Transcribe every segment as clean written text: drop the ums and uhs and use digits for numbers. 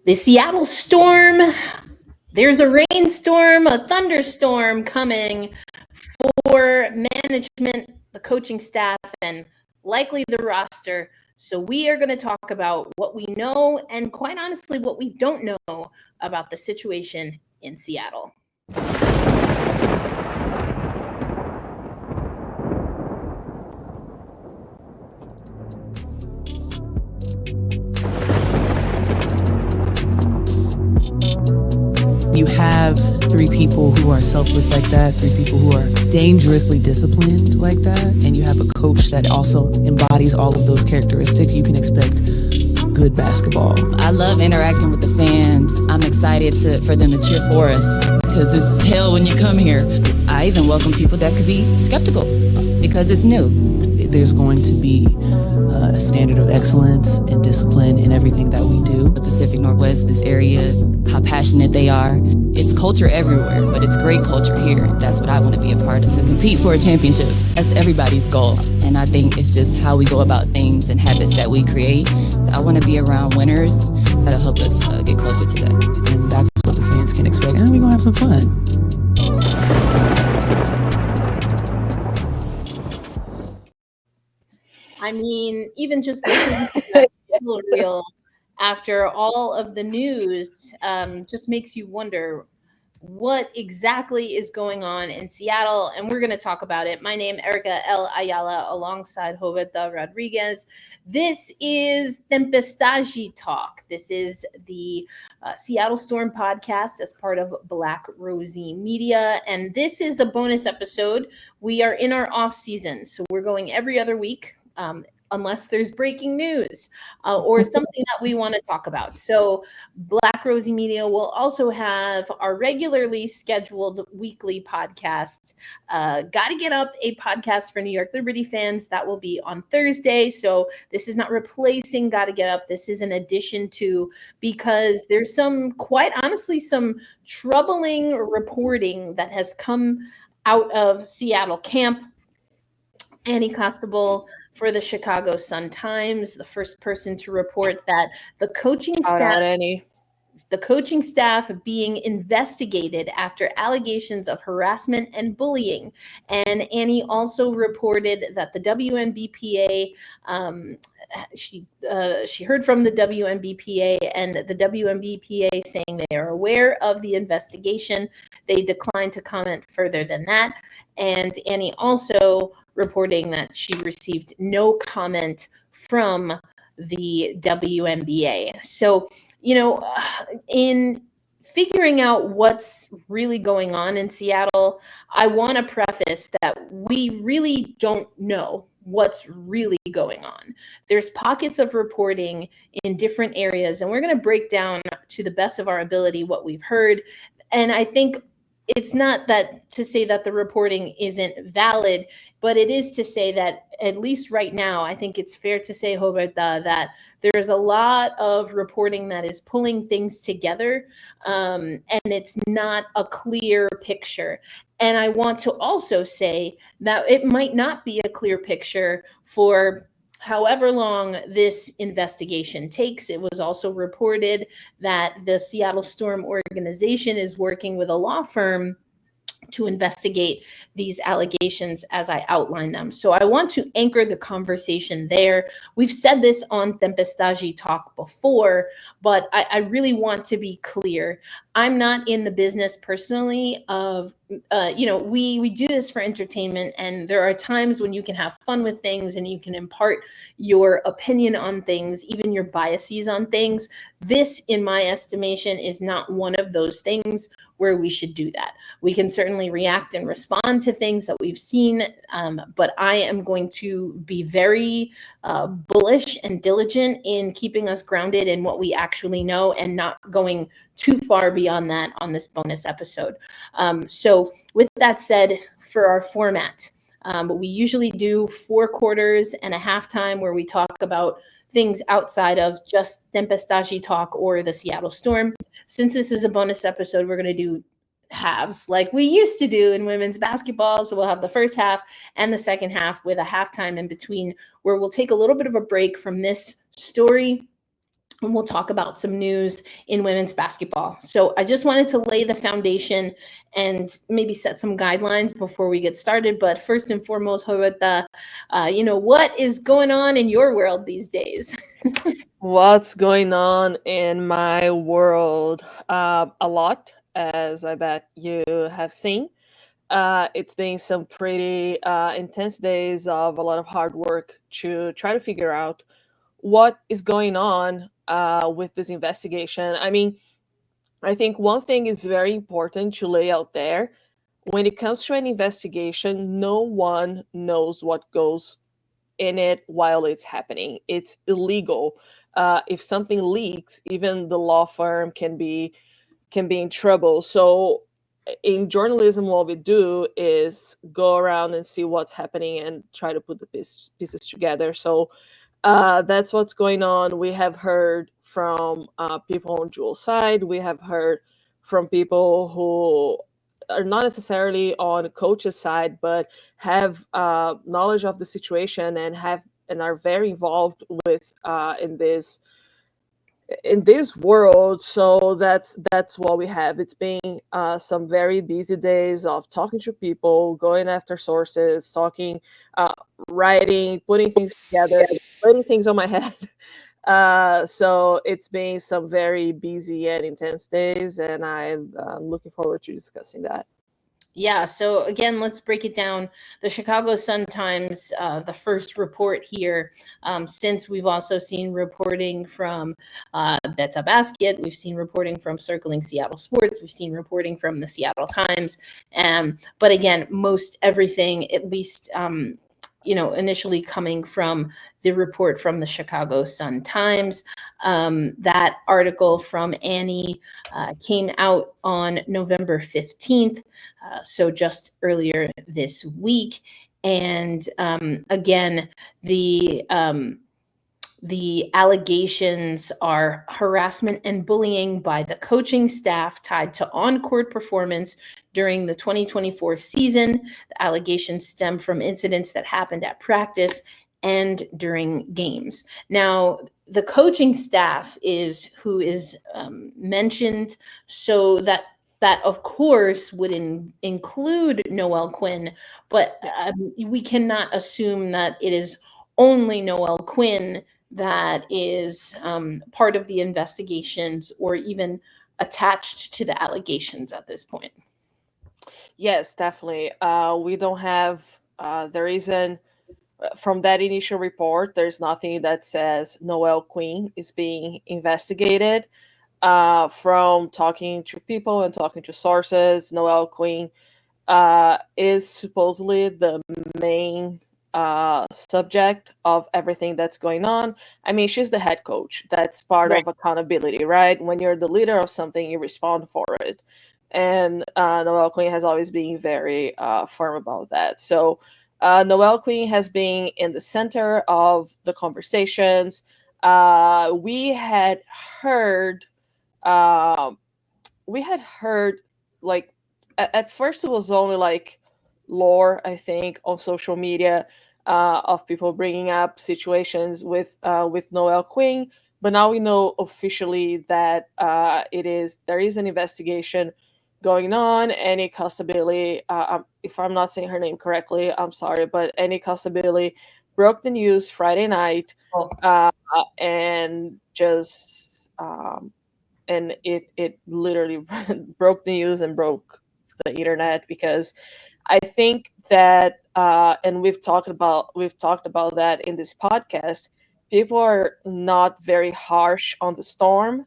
The Seattle Storm, there's a rainstorm, a thunderstorm coming for management, the coaching staff, and likely the roster. So we are going to talk about what we know and, quite honestly, what we don't know about the situation in Seattle. You have three people who are selfless like that, three people who are dangerously disciplined like that, and you have a coach that also embodies all of those characteristics. You can expect good basketball. I love interacting with the fans. I'm excited for them to cheer for us because it's hell when you come here. I even welcome people that could be skeptical because it's new. There's going to be a standard of excellence and discipline in everything that we do. The Pacific Northwest, this area, how passionate they are. It's culture everywhere, but it's great culture here. That's what I want to be a part of, to compete for a championship. That's everybody's goal. And I think it's just how we go about things and habits that we create. I want to be around winners. That'll help us get closer to that. And that's what the fans can expect. And we're going to have some fun. I mean, even just listening to that reel after all of the news just makes you wonder what exactly is going on in Seattle, and we're going to talk about it. My name is Erica L. Ayala, alongside Joveta Rodriguez. This is Tempestagi Talk. This is the Seattle Storm podcast as part of Black Rosie Media, and this is a bonus episode. We are in our off season, so we're going every other week. Unless there's breaking news or something that we want to talk about. So Black Rosie Media will also have our regularly scheduled weekly podcast. Gotta Get Up, a podcast for New York Liberty fans. That will be on Thursday. So this is not replacing Gotta Get Up. This is an addition to, because there's quite honestly, some troubling reporting that has come out of Seattle camp. Annie Costabile for the Chicago Sun-Times, the first person to report that the coaching staff being investigated after allegations of harassment and bullying. And Annie also reported that the WNBPA, she heard from the WNBPA, and the WNBPA saying they are aware of the investigation. They declined to comment further than that. And Annie also reporting that she received no comment from the WNBA. So, in figuring out what's really going on in Seattle, I want to preface that we really don't know what's really going on. There's pockets of reporting in different areas, and we're going to break down to the best of our ability what we've heard. And I think it's not that to say that the reporting isn't valid, but it is to say that at least right now, I think it's fair to say, Roberta, that there's a lot of reporting that is pulling things together, and it's not a clear picture. And I want to also say that it might not be a clear picture for however long this investigation takes. It was also reported that the Seattle Storm organization is working with a law firm to investigate these allegations as I outline them. So I want to anchor the conversation there. We've said this on Tempestagi Talk before, but I really want to be clear. I'm not in the business personally of, we do this for entertainment, and there are times when you can have fun with things and you can impart your opinion on things, even your biases on things. This, in my estimation, is not one of those things where we should do that. We can certainly react and respond to things that we've seen, but I am going to be very bullish and diligent in keeping us grounded in what we actually know and not going too far beyond that on this bonus episode. So with that said, for our format, we usually do 4 quarters and a halftime where we talk about things outside of just Tempestagi Talk or the Seattle Storm. Since this is a bonus episode, we're going to do halves like we used to do in women's basketball. So we'll have the first half and the second half with a halftime in between, where we'll take a little bit of a break from this story and we'll talk about some news in women's basketball. So I just wanted to lay the foundation and maybe set some guidelines before we get started. But first and foremost, Roberta, what is going on in your world these days? What's going on in my world? A lot, as I bet you have seen. It's been some pretty intense days of a lot of hard work to try to figure out what is going on with this investigation. I mean, I think one thing is very important to lay out there. When it comes to an investigation, no one knows what goes in it while it's happening. It's illegal. If something leaks, even the law firm can be in trouble. So in journalism, what we do is go around and see what's happening and try to put the pieces together. So that's what's going on. We have heard from people on Jewel's side. We have heard from people who are not necessarily on coach's side, but have knowledge of the situation and are very involved with in this world. So that's what we have. It's been some very busy days of talking to people, going after sources, talking, writing, putting things together, putting things on my head. So it's been some very busy and intense days, and I'm looking forward to discussing that. Yeah, so again, let's break it down. The Chicago Sun-Times, the first report here, since we've also seen reporting from Beta Basket, we've seen reporting from Circling Seattle Sports, we've seen reporting from the Seattle Times. But again, most everything, at least initially coming from the report from the Chicago Sun-Times. That article from Annie came out on November 15th, so just earlier this week. And again, the allegations are harassment and bullying by the coaching staff tied to on-court performance during the 2024 season. The allegations stem from incidents that happened at practice and during games. Now, the coaching staff is who is mentioned, so that of course would include Noelle Quinn, but we cannot assume that it is only Noelle Quinn that is part of the investigations or even attached to the allegations at this point. Yes, definitely. We don't have, there isn't, from that initial report, there's nothing that says Noelle Quinn is being investigated. From talking to people and talking to sources, Noelle Quinn is supposedly the main subject of everything that's going on. I mean, she's the head coach. That's part Right. of accountability, right? When you're the leader of something, you respond for it. And Noelle Quinn has always been very firm about that. So Noelle Quinn has been in the center of the conversations. We had heard, um, like at first it was only like lore, I think, on social media of people bringing up situations with Noelle Quinn. But now we know officially that there is an investigation going on. Annie Costabile, if I'm not saying her name correctly, I'm sorry, but Annie Costabile broke the news Friday night, and just and it literally broke the news and broke the internet, because I think that and we've talked about that in this podcast. People are not very harsh on the storm.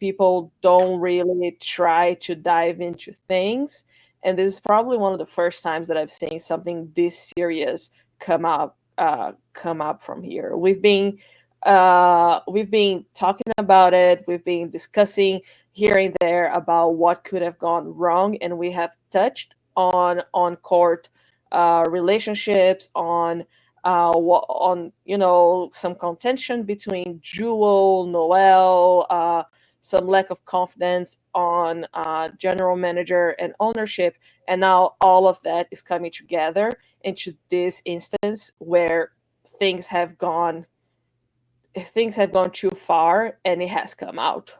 People don't really try to dive into things, and this is probably one of the first times that I've seen something this serious come up from here. We've been talking about it. We've been discussing here and there about what could have gone wrong, and we have touched on court relationships, on some contention between Jewel, Noelle, some lack of confidence on general manager and ownership, and now all of that is coming together into this instance where things have gone things have gone too far and it has come out.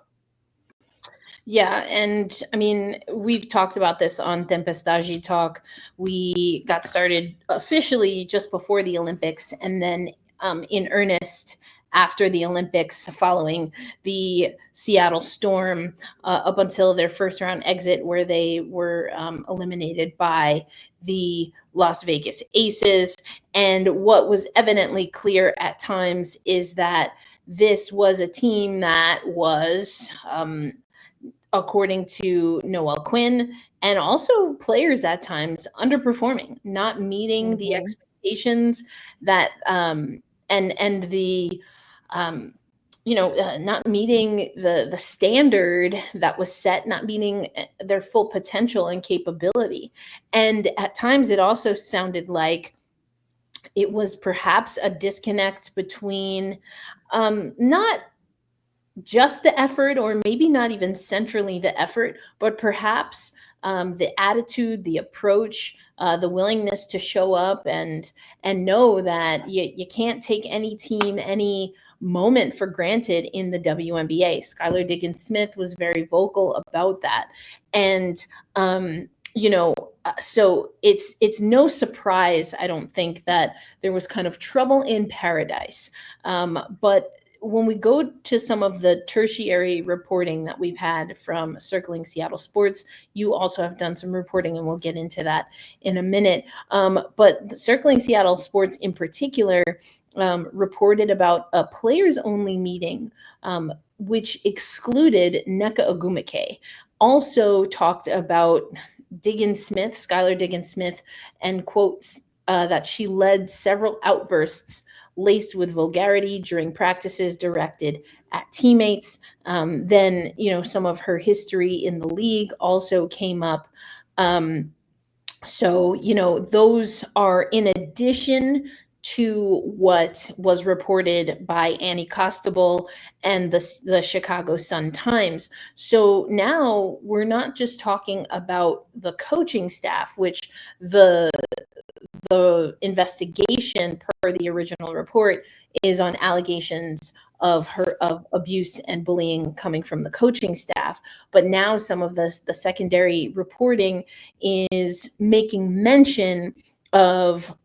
Yeah, and I mean, we've talked about this on Tempestagi Talk. We got started officially just before the Olympics, and then in earnest after the Olympics, following the Seattle Storm, up until their first round exit, where they were eliminated by the Las Vegas Aces. And what was evidently clear at times is that this was a team that was, according to Noelle Quinn, and also players at times underperforming, not meeting the expectations that and the not meeting the standard that was set, not meeting their full potential and capability. And at times it also sounded like it was perhaps a disconnect between not just the effort, or maybe not even centrally the effort, but perhaps the attitude, the approach, the willingness to show up and know that you can't take any team, any moment for granted in the WNBA. Skylar Diggins-Smith was very vocal about that. And so it's no surprise, I don't think, that there was kind of trouble in paradise. But when we go to some of the tertiary reporting that we've had from Circling Seattle Sports, you also have done some reporting, and we'll get into that in a minute. But Circling Seattle Sports in particular reported about a players-only meeting, which excluded Nneka Ogwumike. Also talked about Diggins-Smith, Skylar Diggins-Smith, and quotes that she led several outbursts laced with vulgarity during practices directed at teammates. Then, some of her history in the league also came up. So, those are in addition to what was reported by Annie Costabile and the Chicago Sun-Times. So now we're not just talking about the coaching staff, which the investigation per the original report is on allegations of abuse and bullying coming from the coaching staff. But now some of the secondary reporting is making mention of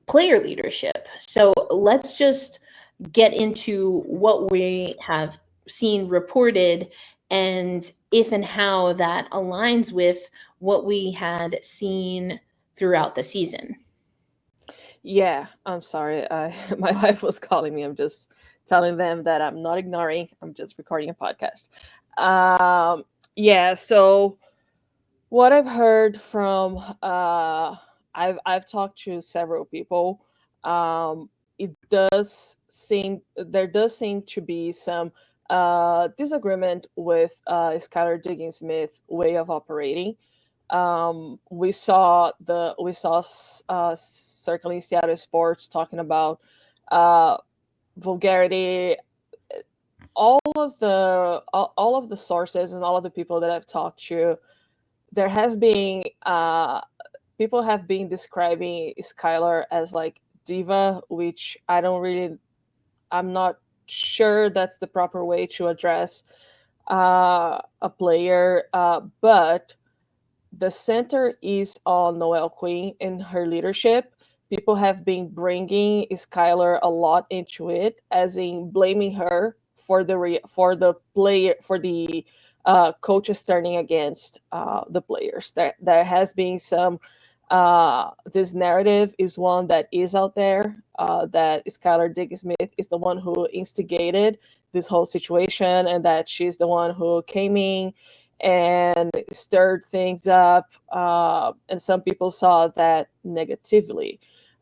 player leadership. So let's just get into what we have seen reported, and if and how that aligns with what we had seen throughout the season. Yeah, I'm sorry. My wife was calling me. I'm just telling them that I'm not ignoring. I'm just recording a podcast. Yeah. So what I've heard from, I've talked to several people. It does seem there does seem to be some disagreement with Skylar Diggins-Smith way of operating. We saw Circling Seattle Sports talking about vulgarity. All of the sources and all of the people that I've talked to, there has been people have been describing Skylar as like diva, which I'm not sure that's the proper way to address a player, but the center is on Noelle Quinn and her leadership. People have been bringing Skylar a lot into it, as in blaming her for the player for the coaches turning against the players. There has been some. This narrative is one that is out there, that Skylar Diggins-Smith is the one who instigated this whole situation, and that she's the one who came in and stirred things up, and some people saw that negatively.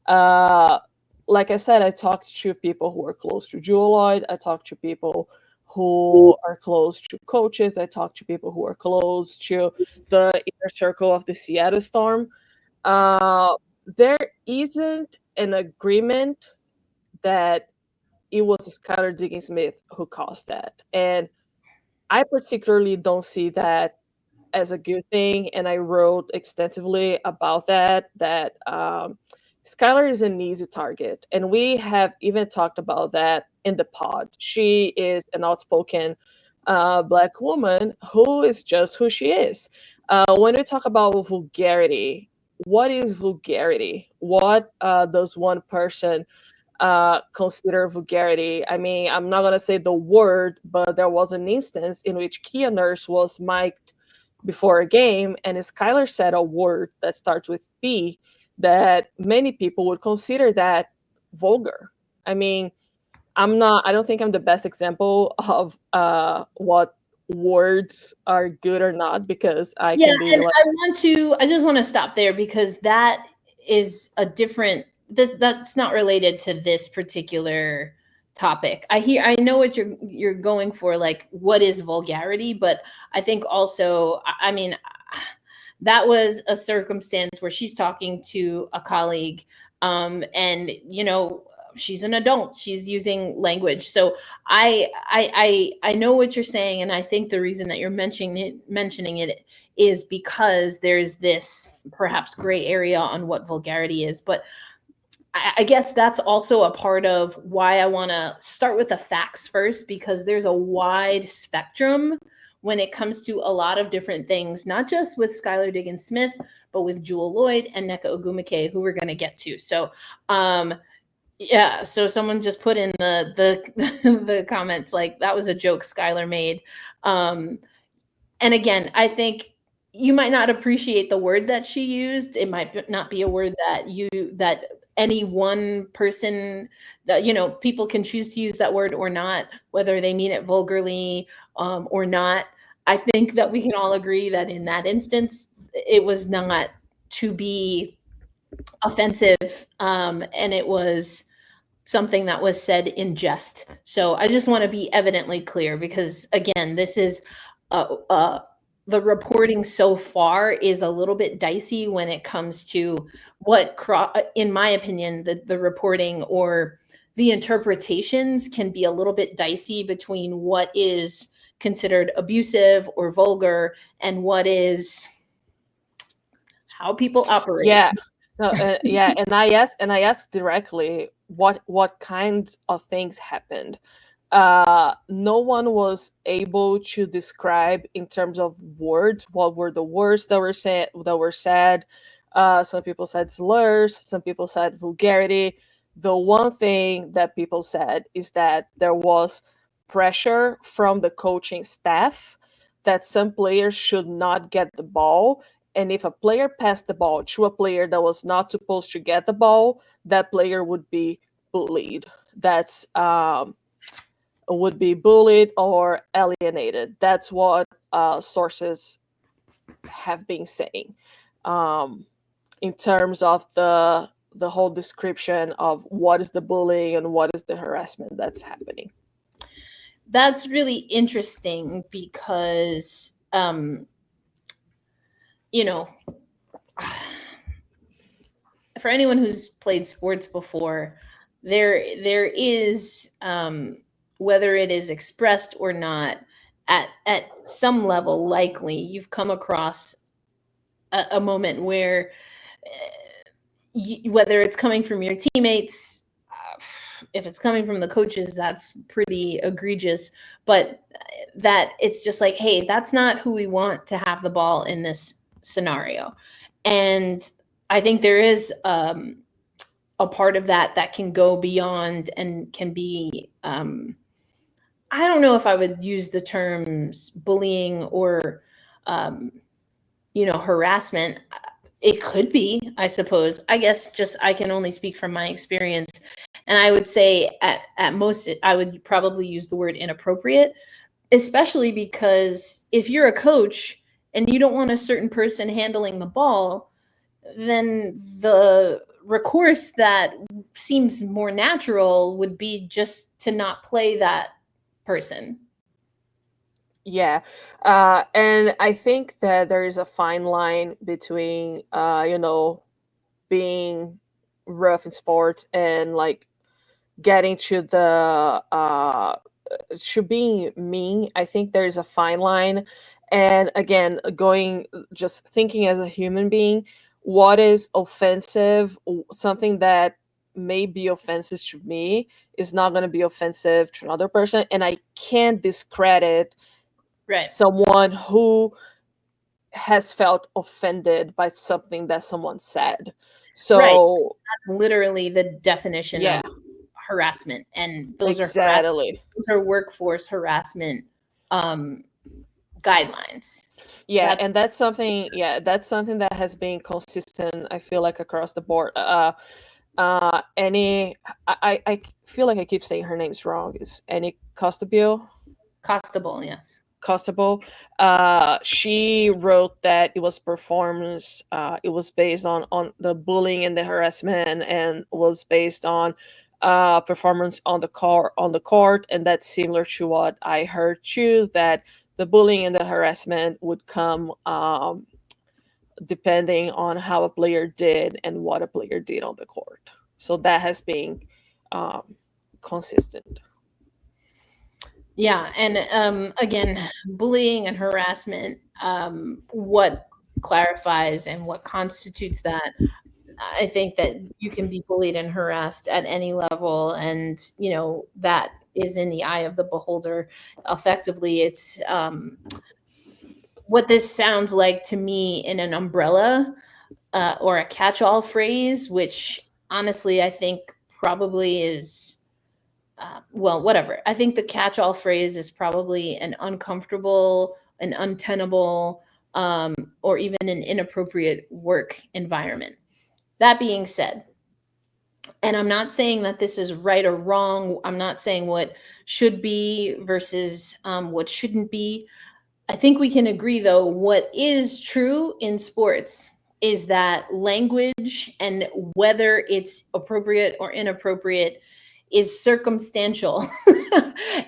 Like I said, I talked to people who are close to Jewel Lloyd. I talked to people who are close to coaches. I talked to people who are close to the inner circle of the Seattle Storm. There isn't an agreement that it was Skylar Diggins-Smith who caused that, and I particularly don't see that as a good thing. And I wrote extensively about that Skylar is an easy target, and we have even talked about that in the pod. She is an outspoken Black woman who is just who she is. When we talk about vulgarity, what is vulgarity? What does one person consider vulgarity? I mean, I'm not gonna say the word, but there was an instance in which Kia Nurse was mic'd before a game, and Skylar said a word that starts with P that many people would consider that vulgar. I mean, I don't think I'm the best example of what words are good or not, because I Yeah, can be and like, I just want to stop there because that is a different, that's not related to this particular topic. I know what you're going for, like what is vulgarity, but I think also, I mean, that was a circumstance where she's talking to a colleague, and she's an adult, she's using language. So I know what you're saying, and I think the reason that you're mentioning it is because there's this perhaps gray area on what vulgarity is. But I guess that's also a part of why I want to start with the facts first, because there's a wide spectrum when it comes to a lot of different things, not just with Skylar Diggins-Smith, but with Jewel Lloyd and Nneka Ogwumike, who we're going to get to. So, yeah, so someone just put in the the comments like that was a joke Skylar made. And again, I think you might not appreciate the word that she used. It might not be a word that any one person, that people can choose to use that word or not, whether they mean it vulgarly or not. I think that we can all agree that in that instance, it was not to be offensive, and it was something that was said in jest. So I just want to be evidently clear, because again, this is the reporting so far is a little bit dicey when it comes to in my opinion, the reporting or the interpretations can be a little bit dicey between what is considered abusive or vulgar and what is how people operate. yeah, no, yeah, and I asked directly what kinds of things happened. No one was able to describe in terms of words what were the words that were said. Some people said slurs, some people said vulgarity. The one thing that people said is that there was pressure from the coaching staff that some players should not get the ball, and if a player passed the ball to a player that was not supposed to get the ball, that player would be bullied. That's would be bullied or alienated. That's what sources have been saying, in terms of the whole description of what is the bullying and what is the harassment that's happening. That's really interesting because for anyone who's played sports before, there is, whether it is expressed or not, at some level, likely you've come across a moment where, whether it's coming from your teammates, if it's coming from the coaches, that's pretty egregious, but that it's just like, hey, that's not who we want to have the ball in this scenario. And I think there is a part of that can go beyond and can be, I don't know if I would use the terms bullying or harassment. It could be, I suppose. I guess just I can only speak from my experience. And I would say at most, I would probably use the word inappropriate, especially because if you're a coach and you don't want a certain person handling the ball, then the recourse that seems more natural would be just to not play that person. Yeah, and I think that there is a fine line between, being rough in sports and like getting to being mean. I think there is a fine line, and again, just thinking as a human being, what is offensive, something that may be offensive to me is not going to be offensive to another person, and I can't discredit Right. someone who has felt offended by something that someone said. Right. So That's literally the definition yeah, of harassment, and those are exactly. those are workforce harassment um, guidelines. Yeah, That's and that's something. Yeah, that's something that has been consistent. I feel like across the board. Any, I feel like I keep saying her name's wrong. Is any Costabile? costable. Yes. Costable. She wrote that it was performance. It was based on the bullying and the harassment, and was based on performance on the court, and that's similar to what I heard too. That the bullying and the harassment would come depending on how a player did and what a player did on the court. So that has been um, consistent. Yeah, and again, bullying and harassment. What clarifies and what constitutes that? I think that you can be bullied and harassed at any level, and that is in the eye of the beholder. Effectively, it's what this sounds like to me in an umbrella or a catch-all phrase, which honestly I think probably is well, whatever. I think the catch-all phrase is probably an uncomfortable, an untenable, or even an inappropriate work environment. That being said, and I'm not saying that this is right or wrong. I'm not saying what should be versus what shouldn't be. I think we can agree, though, what is true in sports is that language and whether it's appropriate or inappropriate is circumstantial.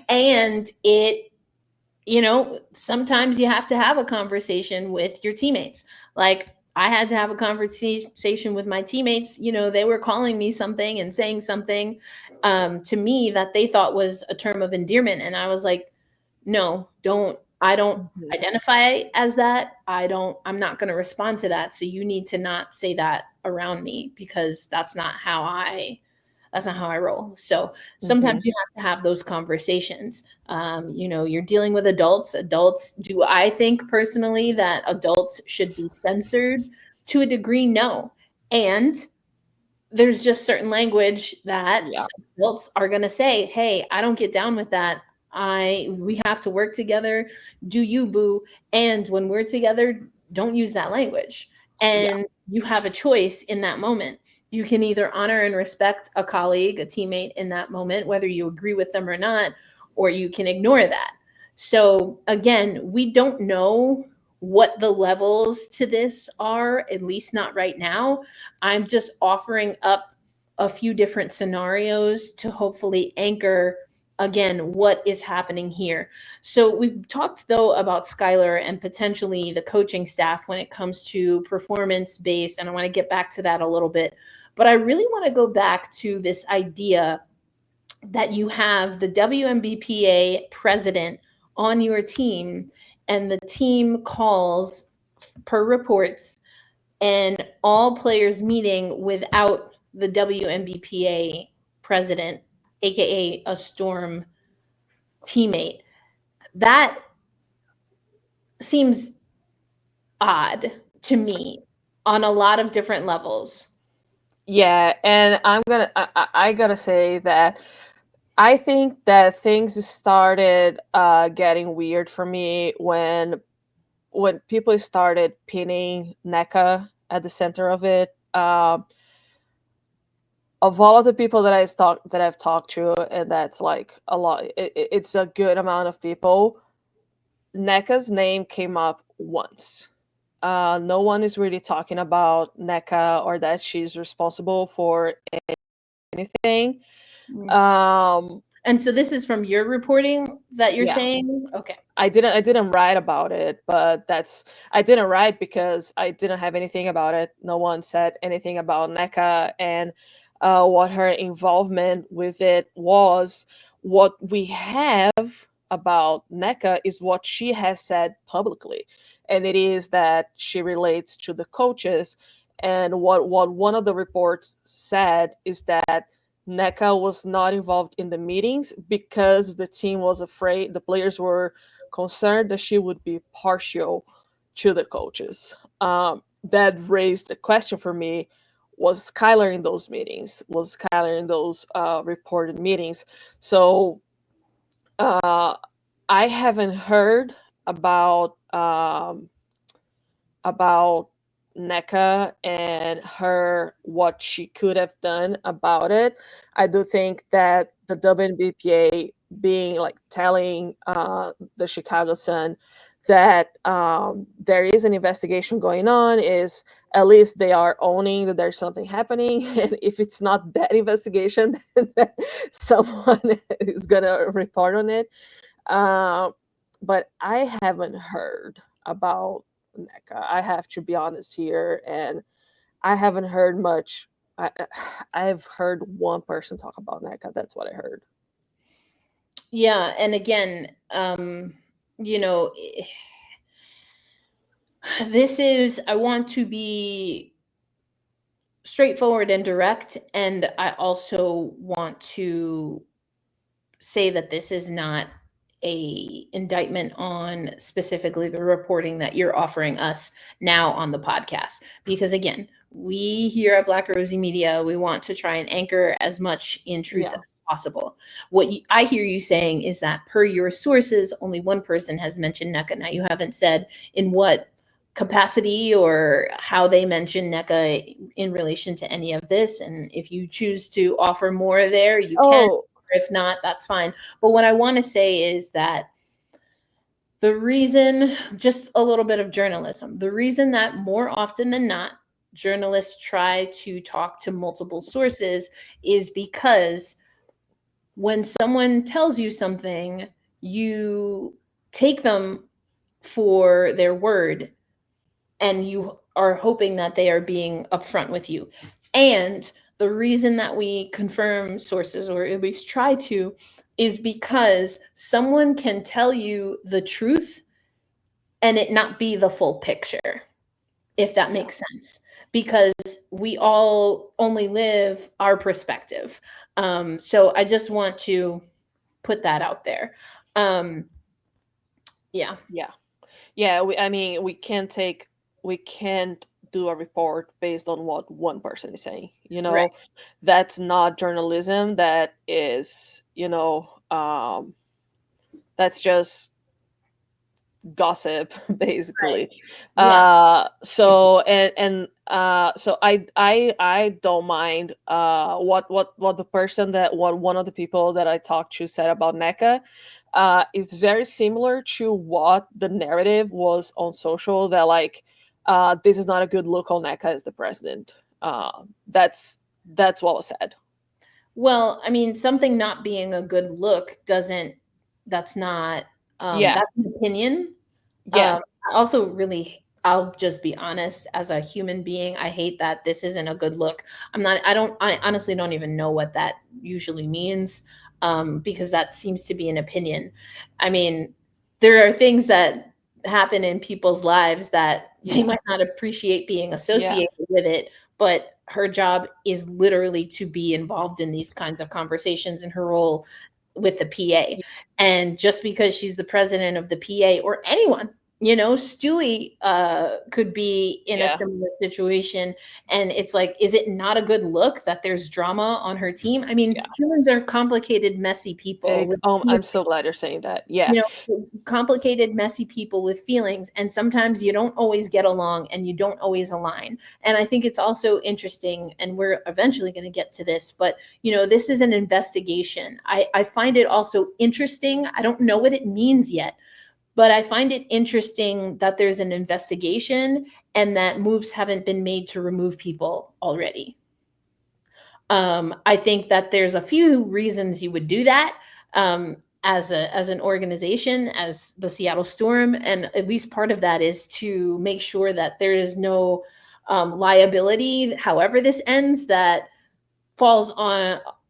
And sometimes you have to have a conversation with your teammates. Like, I had to have a conversation with my teammates. They were calling me something and saying something to me that they thought was a term of endearment. And I was like, no, I don't Mhm. identify as that. I'm not going to respond to that. So you need to not say that around me, because that's not how I roll. So sometimes Mhm. you have to have those conversations. You're dealing with adults. Do I think personally that adults should be censored? To a degree, no. And there's just certain language that Yeah. adults are going to say, hey, I don't get down with that. We have to work together. Do you, boo? And when we're together, don't use that language. Yeah. And you have a choice in that moment. You can either honor and respect a colleague, a teammate in that moment, whether you agree with them or not, or you can ignore that. So again, we don't know what the levels to this are, at least not right now. I'm just offering up a few different scenarios to hopefully anchor again what is happening here. So we've talked though about Skylar and potentially the coaching staff when it comes to performance based, and I want to get back to that a little bit. But I really want to go back to this idea that you have the WNBPA president on your team, and the team calls, per reports, and all players meeting without the WNBPA president, aka a Storm teammate. That seems odd to me on a lot of different levels. Yeah, and I gotta say that I think that things started getting weird for me when people started pinning Nneka at the center of it. Of all of the people that I've talked to, and that's like a lot. It's a good amount of people. Nneka's name came up once. No one is really talking about Nneka or that she's responsible for anything. Um, And so this is from your reporting that you're yeah, saying? Okay. I didn't write about it, but I didn't write because I didn't have anything about it. No one said anything about Nneka and what her involvement with it was. What we have about Nneka is what she has said publicly, and it is that she relates to the coaches And what one of the reports said is that Nneka was not involved in the meetings because the team was afraid, the players were concerned that she would be partial to the coaches. That raised the question for me: was Skylar in those meetings? Was Skylar in those reported meetings? So I haven't heard about Nneka and her, what she could have done about it. I do think that the WNBPA being like telling the Chicago Sun that there is an investigation going on, is at least they are owning that there's something happening. And if it's not that investigation, then someone is gonna report on it. Uh, but I haven't heard about Nneka. I have to be honest here, and I haven't heard much. I've heard one person talk about Nneka. That's what I heard. Yeah, and again, you know, this is, I want to be straightforward and direct, and I also want to say that this is not a indictment on specifically the reporting that you're offering us now on the podcast, because again, we here at Black Rosie Media, we want to try and anchor as much in truth as possible. What I hear you saying is that per your sources, only one person has mentioned Nneka. Now, you haven't said in what capacity or how they mention Nneka in relation to any of this, and if you choose to offer more there, you can. If not, that's fine. But what I want to say is that the reason, just a little bit of journalism, the reason that more often than not, journalists try to talk to multiple sources is because when someone tells you something, you take them for their word and you are hoping that they are being upfront with you. And the reason that we confirm sources, or at least try to, is because someone can tell you the truth and it not be the full picture, if that makes sense. Because we all only live our perspective. So I just want to put that out there. Yeah. I mean, we can't do a report based on what one person is saying. Right. That's not journalism. That is, that's just gossip, basically. Right. Yeah. So I don't mind what one of the people that I talked to said about Nneka. Is very similar to what the narrative was on social, that like this is not a good look on Nneka as the president. That's what was said. Well, I mean, something not being a good look doesn't, that's not, that's an opinion. I also really, I'll just be honest, as a human being, I hate that this isn't a good look. I honestly don't even know what that usually means, because that seems to be an opinion. I mean, there are things that happen in people's lives that they might not appreciate being associated with it, but her job is literally to be involved in these kinds of conversations in her role with the PA. And just because she's the president of the PA, or anyone, Stewie could be in a similar situation. And it's like, is it not a good look that there's drama on her team? I mean, humans are complicated, messy people. I'm so glad you're saying that. Complicated, messy people with feelings. And sometimes you don't always get along and you don't always align. And I think it's also interesting, and we're eventually going to get to this, but this is an investigation. I find it also interesting. I don't know what it means yet, but I find it interesting that there's an investigation and that moves haven't been made to remove people already. I think that there's a few reasons you would do that as an organization, as the Seattle Storm, and at least part of that is to make sure that there is no liability, however this ends, that falls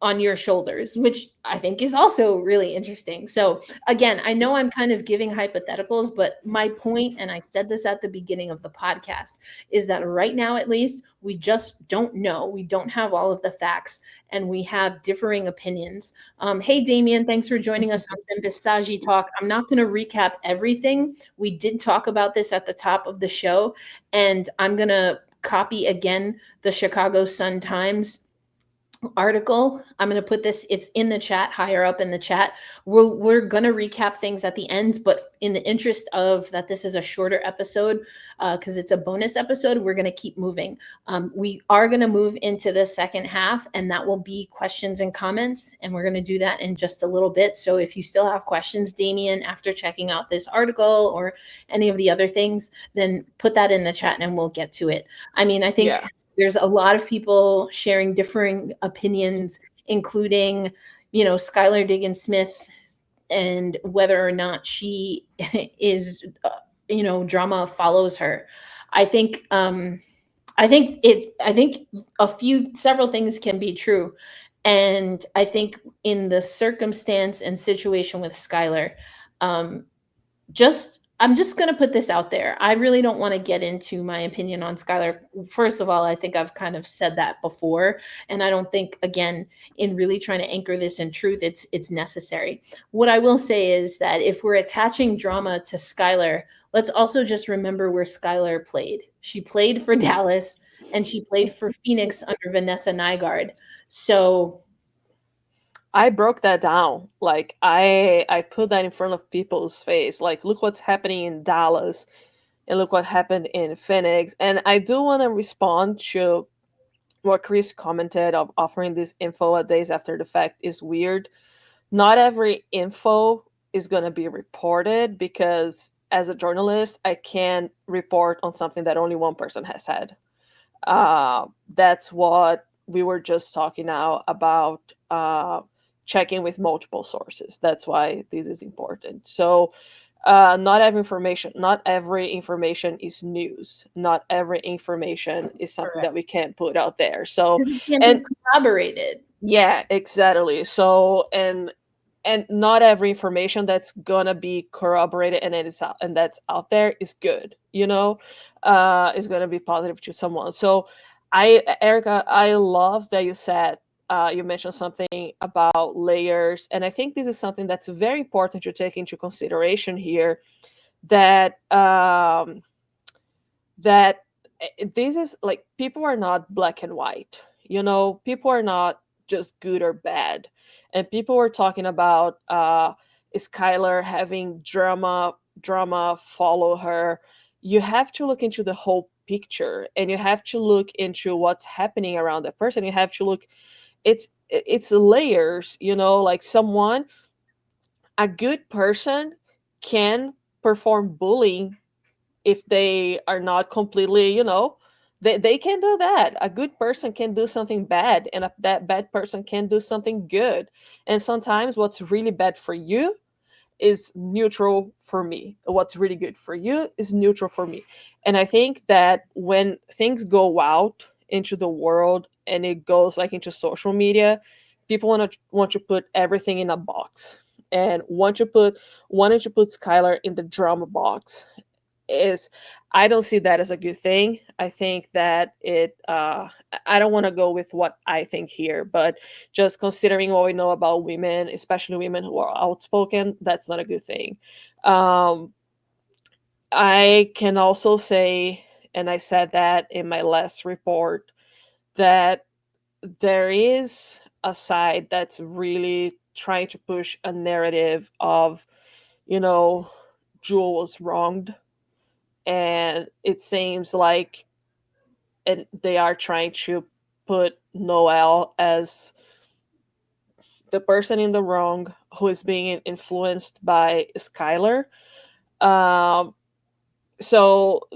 on your shoulders, which I think is also really interesting. So again, I know I'm kind of giving hypotheticals, but my point, and I said this at the beginning of the podcast, is that right now, at least, we just don't know. We don't have all of the facts, and we have differing opinions. Hey, Damien, thanks for joining us on Tempestagi Talk. I'm not going to recap everything. We did talk about this at the top of the show, and I'm going to copy again the Chicago Sun-Times article. I'm going to put this, it's in the chat, higher up in the chat. We're going to recap things at the end, but in the interest of that this is a shorter episode, because it's a bonus episode, we're going to keep moving. We are going to move into the second half, and that will be questions and comments, and we're going to do that in just a little bit. So if you still have questions, Damien, after checking out this article or any of the other things, then put that in the chat and we'll get to it. I mean, I think there's a lot of people sharing differing opinions, including, Skylar Diggins-Smith and whether or not she is, drama follows her. I think several things can be true. And I think in the circumstance and situation with Skylar, I'm just going to put this out there. I really don't want to get into my opinion on Skylar. First of all, I think I've kind of said that before, and I don't think, again, in really trying to anchor this in truth, it's necessary. What I will say is that if we're attaching drama to Skylar, let's also just remember where Skylar played. She played for Dallas, and she played for Phoenix under Vanessa Nygaard. So I broke that down. Like I put that in front of people's face. Like, look what's happening in Dallas and look what happened in Phoenix. And I do want to respond to what Chris commented of offering this info a days after the fact is weird. Not every info is going to be reported, because as a journalist, I can't report on something that only one person has said. That's what we were just talking now about, checking with multiple sources. That's why this is important. So not every information is news. Not every information is something Correct. that we can't put out there. So it can't be corroborated. Yeah, exactly. So and not every information that's gonna be corroborated and that's out there is good, is gonna be positive to someone. So Erica, I love that you said, you mentioned something about layers, and I think this is something that's very important to take into consideration here, that that this is like, people are not black and white. People are not just good or bad. And people were talking about Skylar having drama follow her. You have to look into the whole picture, and you have to look into what's happening around that person. You have to look, it's layers, like a good person can perform bullying if they are not completely, they can do that. A good person can do something bad, and that bad person can do something good. And sometimes what's really bad for you is neutral for me. What's really good for you is neutral for me. And I think that when things go out into the world and it goes like into social media, people want to put everything in a box. And wanting to put Skylar in the drama box is, I don't see that as a good thing. I think that I don't want to go with what I think here, but just considering what we know about women, especially women who are outspoken, that's not a good thing. I can also say, and I said that in my last report, that there is a side that's really trying to push a narrative of, Jewel was wronged. And it seems like they are trying to put Noelle as the person in the wrong who is being influenced by Skylar. So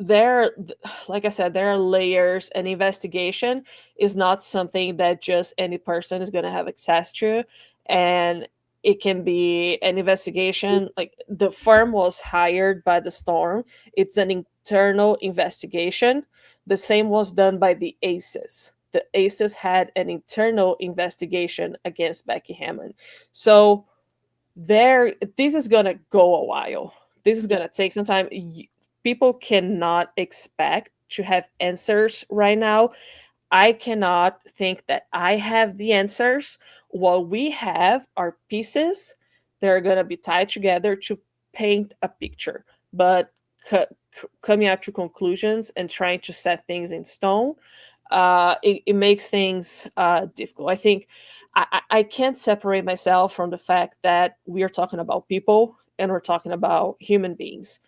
like I said, there are layers, and investigation is not something that just any person is going to have access to. And it can be an investigation, like the firm was hired by the Storm. It's an internal investigation. The same was done by the Aces. the Aces had an internal investigation against Becky Hammon. So this is gonna go a while. This is gonna take some time. People cannot expect to have answers right now. I cannot think that I have the answers. What we have are pieces that are going to be tied together to paint a picture. But coming up to conclusions and trying to set things in stone, it makes things difficult. I think I can't separate myself from the fact that we are talking about people and we're talking about human beings.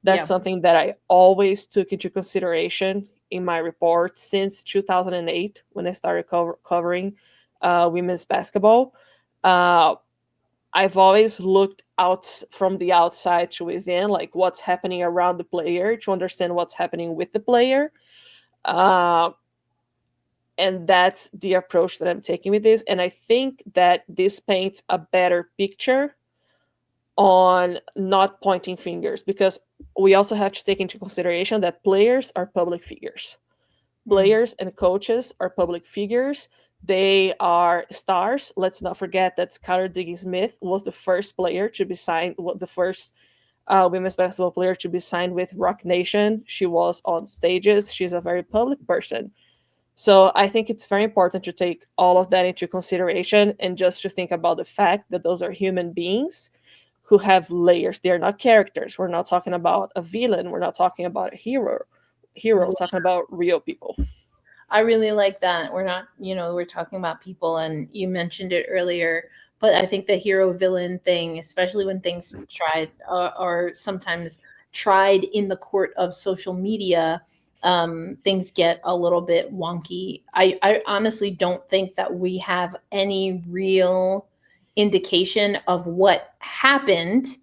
That's something that I always took into consideration in my report since 2008 when I started covering women's basketball. I've always looked out from the outside to within, like what's happening around the player to understand what's happening with the player. And that's the approach that I'm taking with this. And I think that this paints a better picture on not pointing fingers, because we also have to take into consideration that players are public figures. Players and coaches are public figures. They are stars. Let's not forget that Skylar Diggins-Smith was the first player to be signed, the first women's basketball player to be signed with Rock Nation. She was on stages. She's a very public person. So I think it's very important to take all of that into consideration and just to think about the fact that those are human beings who have layers. They're not characters. We're not talking about a villain. We're not talking about a hero. We're talking about real people. I really like that. We're not, we're talking about people, and you mentioned it earlier, but I think the hero villain thing, especially when things are sometimes tried in the court of social media, things get a little bit wonky. I honestly don't think that we have any real indication of what happened.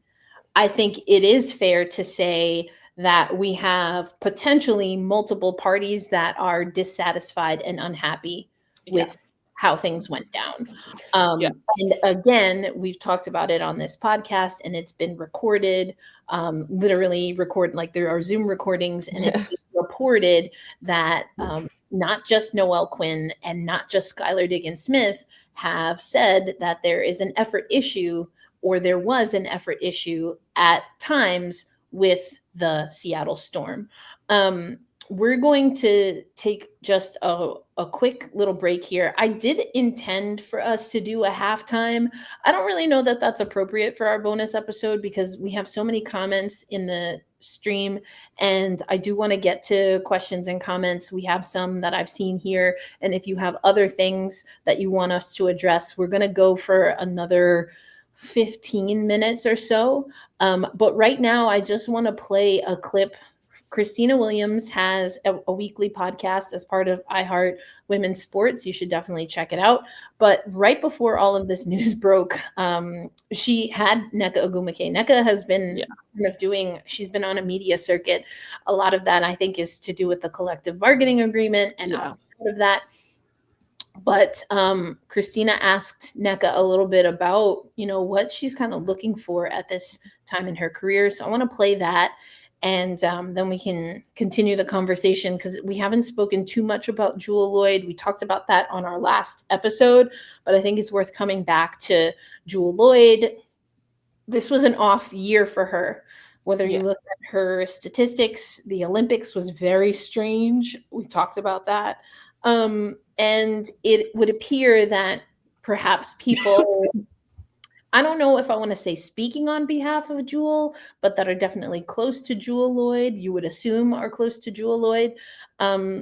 I think it is fair to say that we have potentially multiple parties that are dissatisfied and unhappy with how things went down. And again, we've talked about it on this podcast, and it's been recorded, literally recorded, like there are Zoom recordings, and it's reported that not just Noelle Quinn and not just Skylar Diggins-Smith have said that there is an effort issue, or there was an effort issue at times with the Seattle Storm. We're going to take just a quick little break here. I did intend for us to do a halftime. I don't really know that that's appropriate for our bonus episode because we have so many comments in the stream, and I do want to get to questions and comments. We have some that I've seen here, and if you have other things that you want us to address, we're going to go for another 15 minutes or so. But right now, I just want to play a clip. Christina Williams has a weekly podcast as part of iHeart Women's Sports. You should definitely check it out. But right before all of this news broke, she had Nneka Ogwumike. Nneka has been she's been on a media circuit. A lot of that, I think, is to do with the collective bargaining agreement and outside of that. But Christina asked Nneka a little bit about, what she's kind of looking for at this time in her career. So I want to play that. And then we can continue the conversation because we haven't spoken too much about Jewell Loyd. We talked about that on our last episode, but I think it's worth coming back to Jewell Loyd. This was an off year for her. Whether you look at her statistics, the Olympics was very strange. We talked about that. And it would appear that perhaps people, I don't know if I want to say speaking on behalf of Jewell, but that are definitely close to Jewell Loyd, you would assume are close to Jewell Loyd,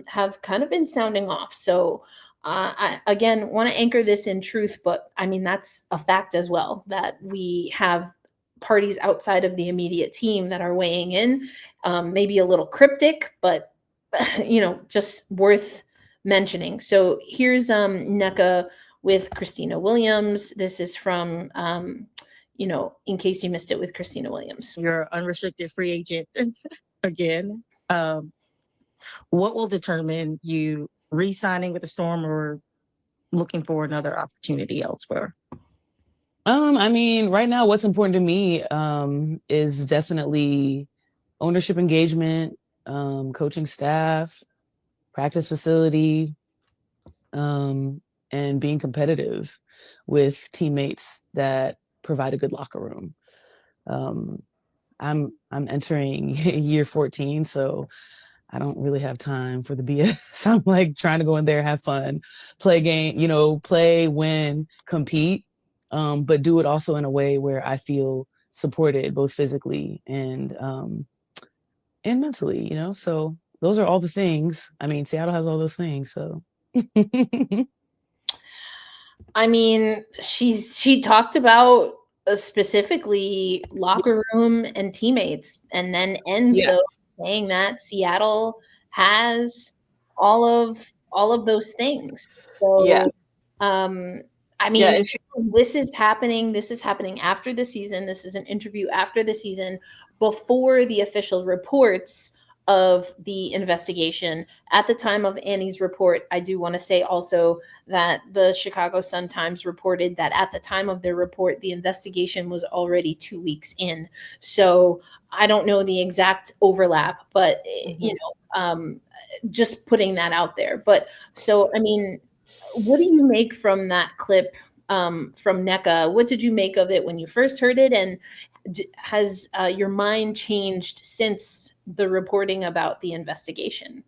have kind of been sounding off. So I, again, want to anchor this in truth, but I mean, that's a fact as well, that we have parties outside of the immediate team that are weighing in, maybe a little cryptic, but, just worth mentioning. So here's Nneka with Christina Williams. This is from, in case you missed it, with Christina Williams. You're unrestricted free agent again. What will determine you re-signing with the Storm or looking for another opportunity elsewhere? I mean, right now, what's important to me is definitely ownership engagement, coaching staff, practice facility, and being competitive with teammates that provide a good locker room. I'm entering year 14, so I don't really have time for the BS. I'm like trying to go in there, have fun, play game, play, win, compete, but do it also in a way where I feel supported both physically and mentally, So those are all the things. I mean, Seattle has all those things, so. I mean, she talked about specifically locker room and teammates, and then ends though saying that Seattle has all of those things. So, I mean, this is happening. This is happening after the season. This is an interview after the season, before the official reports of the investigation. At the time of Annie's report, I do want to say also that the Chicago Sun-Times reported that at the time of their report, the investigation was already 2 weeks in. So I don't know the exact overlap, but just putting that out there. But so, I mean, what do you make from that clip from Nneka? What did you make of it when you first heard it? And has your mind changed since the reporting about the investigation?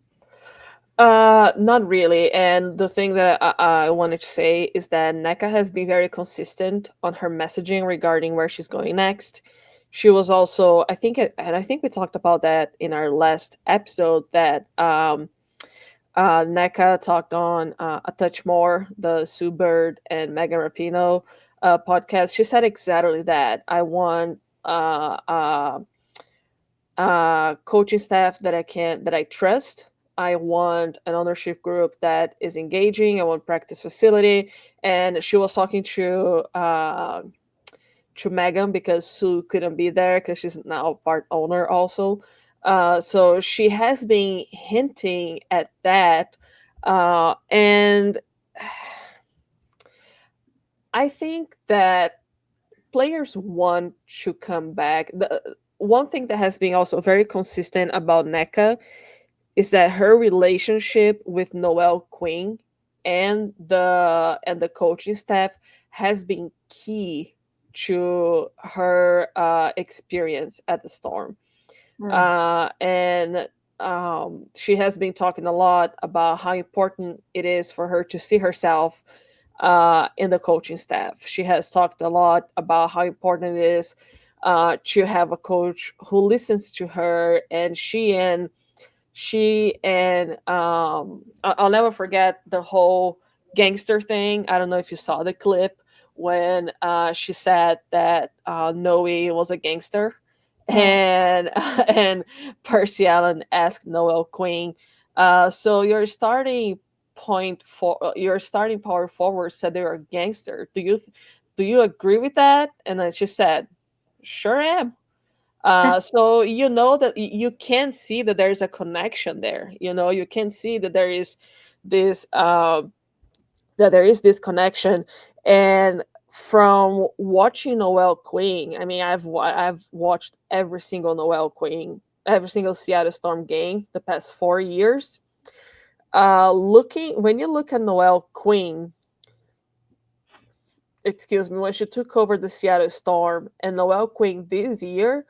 Not really. And the thing that I wanted to say is that Nneka has been very consistent on her messaging regarding where she's going next. She was also, I think we talked about that in our last episode, that Nneka talked on A Touch More, the Sue Bird and Megan Rapinoe podcast. She said exactly that. I want coaching staff that I trust. I want an ownership group that is engaging. I want practice facility. And she was talking to Megan because Sue couldn't be there because she's now part owner also. So she has been hinting at that. And I think that players want to come back. The one thing that has been also very consistent about Nneka is that her relationship with Noelle, Quinn, and the coaching staff has been key to her experience at the Storm. And she has been talking a lot about how important it is for her to see herself in the coaching staff. She has talked a lot about how important it is to have a coach who listens to her, and I'll never forget the whole gangster thing. I don't know if you saw the clip when she said that Noe was a gangster, and Percy Allen asked Noelle Quinn, so your starting power forward said they were a gangster. Do you agree with that? And then she said, sure am. So you know that you can see that there is a connection there. You can see that there is this connection. And from watching Noelle Quinn, I mean, I've watched every single Seattle Storm game the past 4 years. When you look at Noelle Quinn, when she took over the Seattle Storm, and Noelle Quinn this year,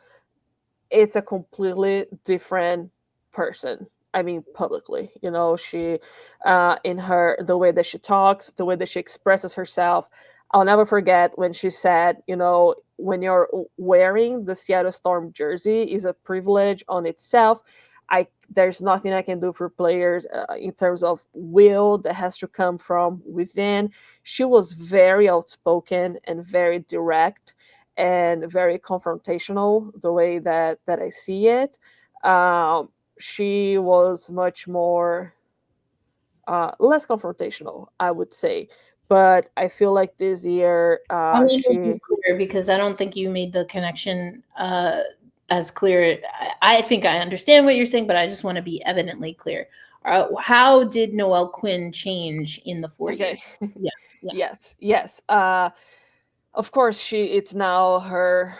it's a completely different person. I mean, publicly, she, the way that she talks, the way that she expresses herself. I'll never forget when she said, when you're wearing the Seattle Storm jersey is a privilege on itself. There's nothing I can do for players in terms of will that has to come from within. She was very outspoken and very direct and very confrontational, the way that I see it. She was much more less confrontational, I would say. But I feel like this year, Let me make it clear, because I don't think you made the connection as clear. I think I understand what you're saying, but I just want to be evidently clear. How did Noelle Quinn change in the 4 years? Yeah. Yes. Of course, it's now her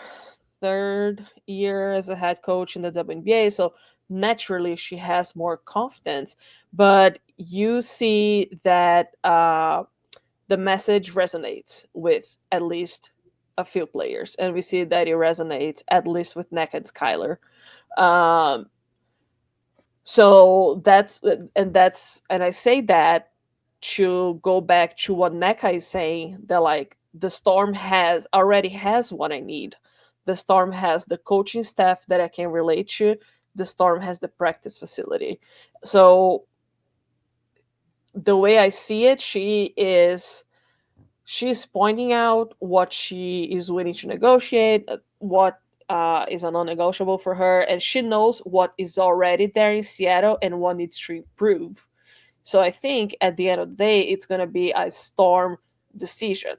3rd year as a head coach in the WNBA, so naturally she has more confidence. But you see that the message resonates with at least a few players, and we see that it resonates at least with Nneka and Skylar. Um, so and I say that to go back to what Nneka is saying, that like the Storm already has what I need. The Storm has the coaching staff that I can relate to. The Storm has the practice facility. So the way I see it, she's pointing out what she is willing to negotiate, what is a non-negotiable for her, and she knows what is already there in Seattle and what needs to improve. So I think at the end of the day, it's going to be a Storm decision.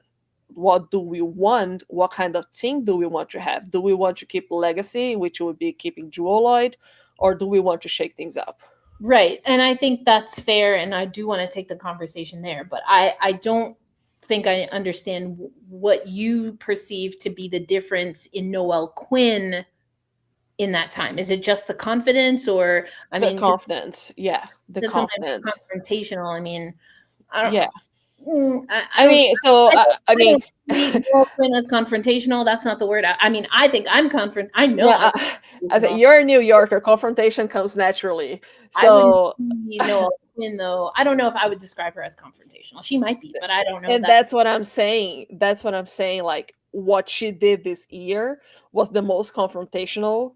What do we want? What kind of team do we want to have? Do we want to keep legacy, which would be keeping Jewel Lloyd, or do we want to shake things up? Right. And I think that's fair. And I do want to take the conversation there, but I don't think I understand what you perceive to be the difference in Noelle Quinn in that time. Is it just the confidence, or I The mean, confidence. Yeah. The sometimes confidence. confrontational. I mean, I don't. Yeah. I mean, so I mean, Noelle Quinn is confrontational. That's not the word. I mean, I think I'm confront. I know. yeah, I think you're a New Yorker. Confrontation comes naturally. So I wouldn't be Noelle Quinn, though. I don't know if I would describe her as confrontational. She might be, but I don't know. And that's what I'm saying. That's what I'm saying. Like what she did this year was the most confrontational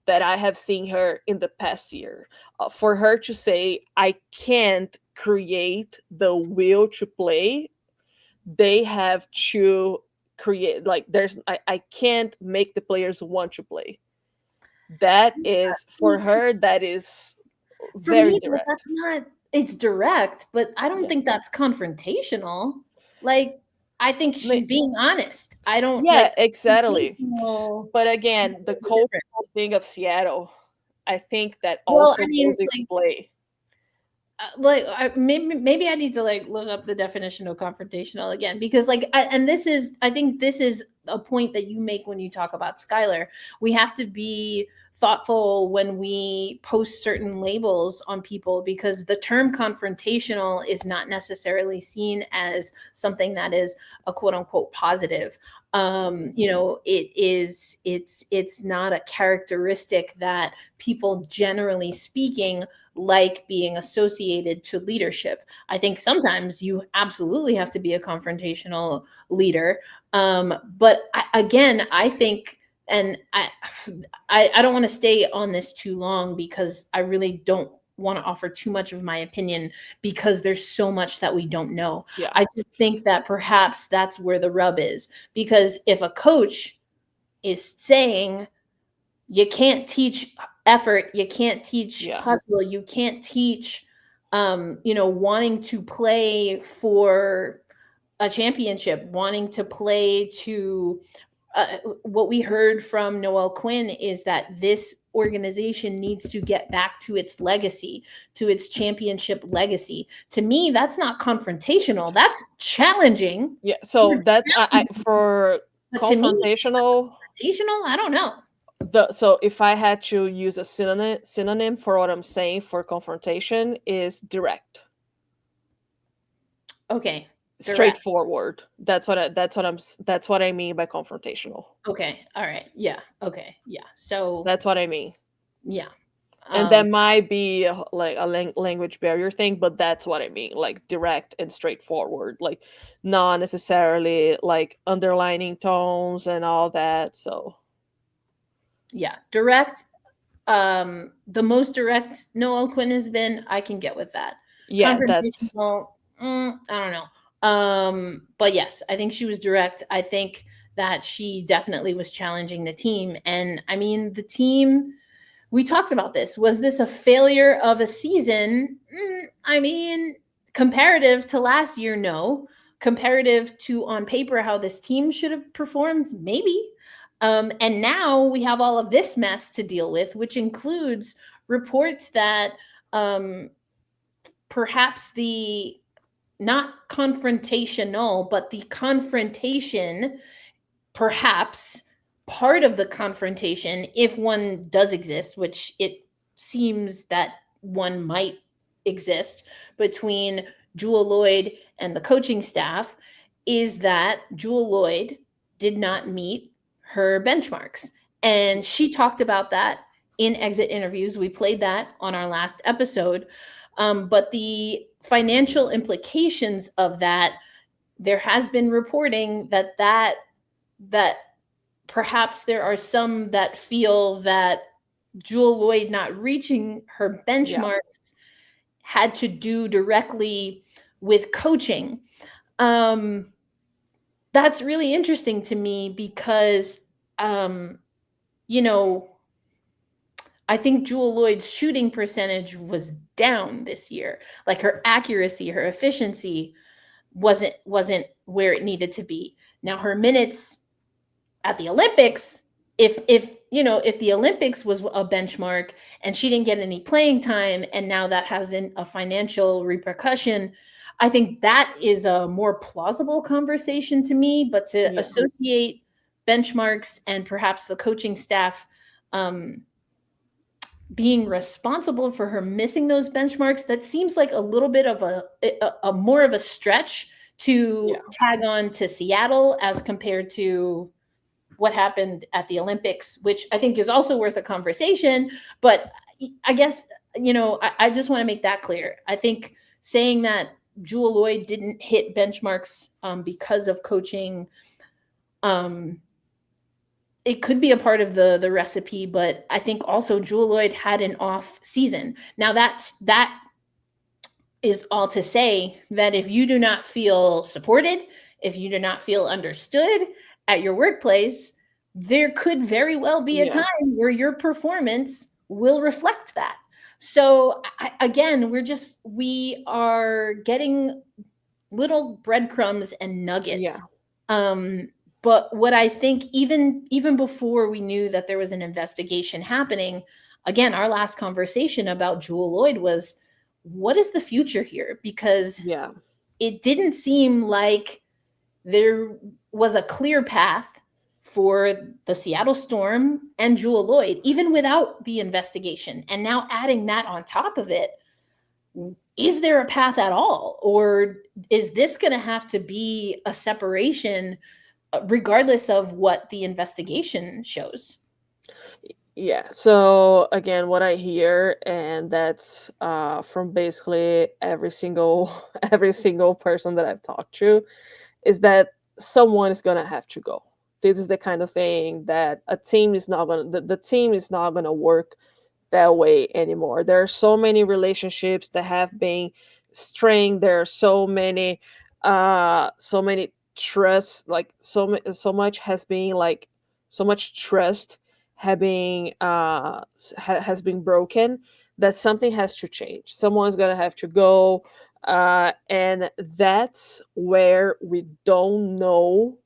that I have seen her in the past year. For her to say, I can't create the will to play, they have to create, like, I can't make the players want to play. That is, for her, that is very direct. That's not, it's direct, but I don't think that's confrontational. Like, I think she's being honest. I don't. Yeah, exactly. But again, the cultural thing of Seattle, I think that also goes into play. Maybe I need to like look up the definition of confrontational again, because like I think this is a point that you make when you talk about Skylar. We have to be thoughtful when we post certain labels on people, because the term confrontational is not necessarily seen as something that is a quote unquote positive. It's not a characteristic that people, generally speaking, like being associated to leadership. I think sometimes you absolutely have to be a confrontational leader. But I think, and I don't want to stay on this too long, because I really don't want to offer too much of my opinion, because there's so much that we don't know. Yeah. I just think that perhaps that's where the rub is, because if a coach is saying you can't teach effort, you can't teach hustle, you can't teach wanting to play for a championship, wanting to play to what we heard from Noelle Quinn is that this organization needs to get back to its legacy, to its championship legacy. To me, that's not confrontational. That's challenging. Yeah. So that's for confrontational. I don't know. So if I had to use a synonym for what I'm saying for confrontation, is direct. Okay. Straightforward. That's what I mean by confrontational. Okay. All right. Yeah. Okay. Yeah. So that's what I mean. Yeah. And that might be like a language barrier thing, but that's what I mean, like direct and straightforward, like not necessarily like underlining tones and all that. So yeah, direct. The most direct Noelle Quinn has been, I can get with that. Yeah, that's I don't know. But yes, I think she was direct. I think that she definitely was challenging the team. And I mean, the team, we talked about this. Was this a failure of a season? I mean, comparative to last year, no. Comparative to on paper how this team should have performed, maybe. And now we have all of this mess to deal with, which includes reports that perhaps the not confrontational, but the confrontation, perhaps part of the confrontation, if one does exist, which it seems that one might exist between Jewel Lloyd and the coaching staff is that Jewel Lloyd did not meet her benchmarks. And she talked about that in exit interviews. We played that on our last episode. But the financial implications of that, there has been reporting that perhaps there are some that feel that Jewel Lloyd not reaching her benchmarks had to do directly with coaching. That's really interesting to me because, you know, I think Jewel Lloyd's shooting percentage was down this year. Like her accuracy, her efficiency wasn't where it needed to be. Now her minutes at the Olympics, if the Olympics was a benchmark and she didn't get any playing time and now that has a financial repercussion, I think that is a more plausible conversation to me. But to associate benchmarks and perhaps the coaching staff being responsible for her missing those benchmarks, that seems like a little bit of a more of a stretch to tag on to Seattle as compared to what happened at the Olympics, which I think is also worth a conversation. But I guess, I just want to make that clear. I think saying that Jewel Lloyd didn't hit benchmarks because of coaching, it could be a part of the recipe, but I think also Jewel Lloyd had an off season. Now that is all to say that if you do not feel supported, if you do not feel understood at your workplace, there could very well be a time where your performance will reflect that. So again, we are getting little breadcrumbs and nuggets. But what I think, even before we knew that there was an investigation happening, again, our last conversation about Jewel Lloyd was, what is the future here? Because it didn't seem like there was a clear path for the Seattle Storm and Jewel Lloyd, even without the investigation. And now adding that on top of it, is there a path at all? Or is this going to have to be a separation regardless of what the investigation shows? Yeah. So again, what I hear, and that's from basically every single person that I've talked to, is that someone is gonna have to go. This is the kind of thing that the team is not gonna work that way anymore. There are so many relationships that have been strained. There are so many trust, like so much has been, like so much trust having has been broken, that something has to change. Someone's gonna have to go, and that's where we don't know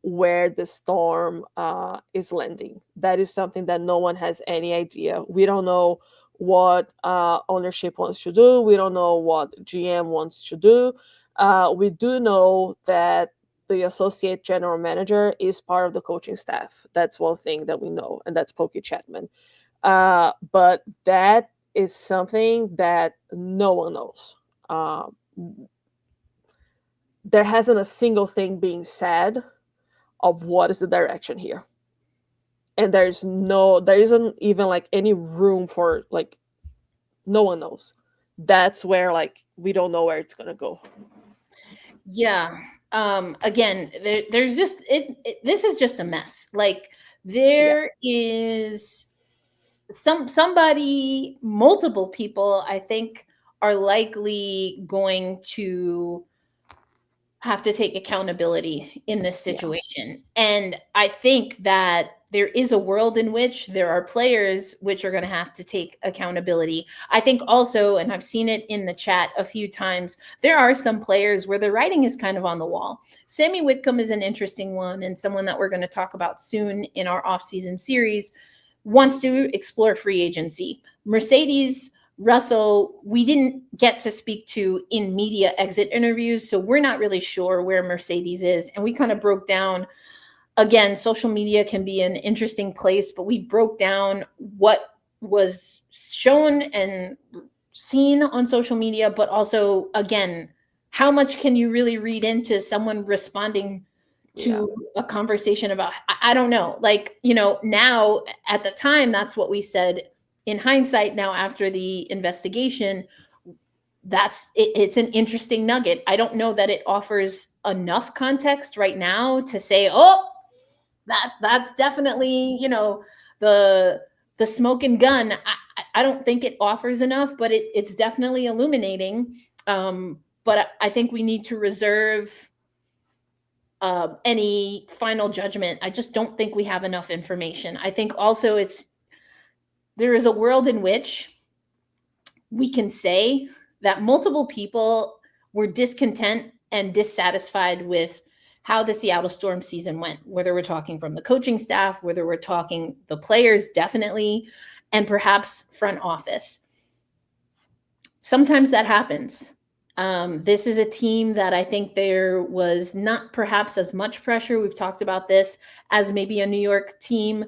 where the Storm is landing. That is something that no one has any idea. We don't know what ownership wants to do. We don't know what GM wants to do. We do know that the associate general manager is part of the coaching staff. That's one thing that we know, and that's Pokey Chapman. But that is something that no one knows. There hasn't a single thing being said of what is the direction here. And there isn't even like any room for, like, no one knows. That's where, like, we don't know where it's going to go. Yeah. Again, there's just this is just a mess. Like, there is somebody, multiple people, I think, are likely going to have to take accountability in this situation. And I think that there is a world in which there are players which are going to have to take accountability. I think also, and I've seen it in the chat a few times, there are some players where the writing is kind of on the wall. Sammy Whitcomb is an interesting one, and someone that we're going to talk about soon in our off-season series, wants to explore free agency. Mercedes Russell, we didn't get to speak to in media exit interviews, so we're not really sure where Mercedes is. And we kind of broke down, again, social media can be an interesting place, but we broke down what was shown and seen on social media, but also, again, how much can you really read into someone responding to a conversation about, I don't know, like, now at the time, that's what we said. In hindsight, now after the investigation, it's an interesting nugget. I don't know that it offers enough context right now to say, oh, that's definitely, the smoking gun. I don't think it offers enough, but it's definitely illuminating. But I think we need to reserve any final judgment. I just don't think we have enough information. I think also there is a world in which we can say that multiple people were discontent and dissatisfied with how the Seattle Storm season went, whether we're talking from the coaching staff, whether we're talking the players, definitely, and perhaps front office. Sometimes that happens. This is a team that I think there was not perhaps as much pressure. We've talked about this as maybe a New York team,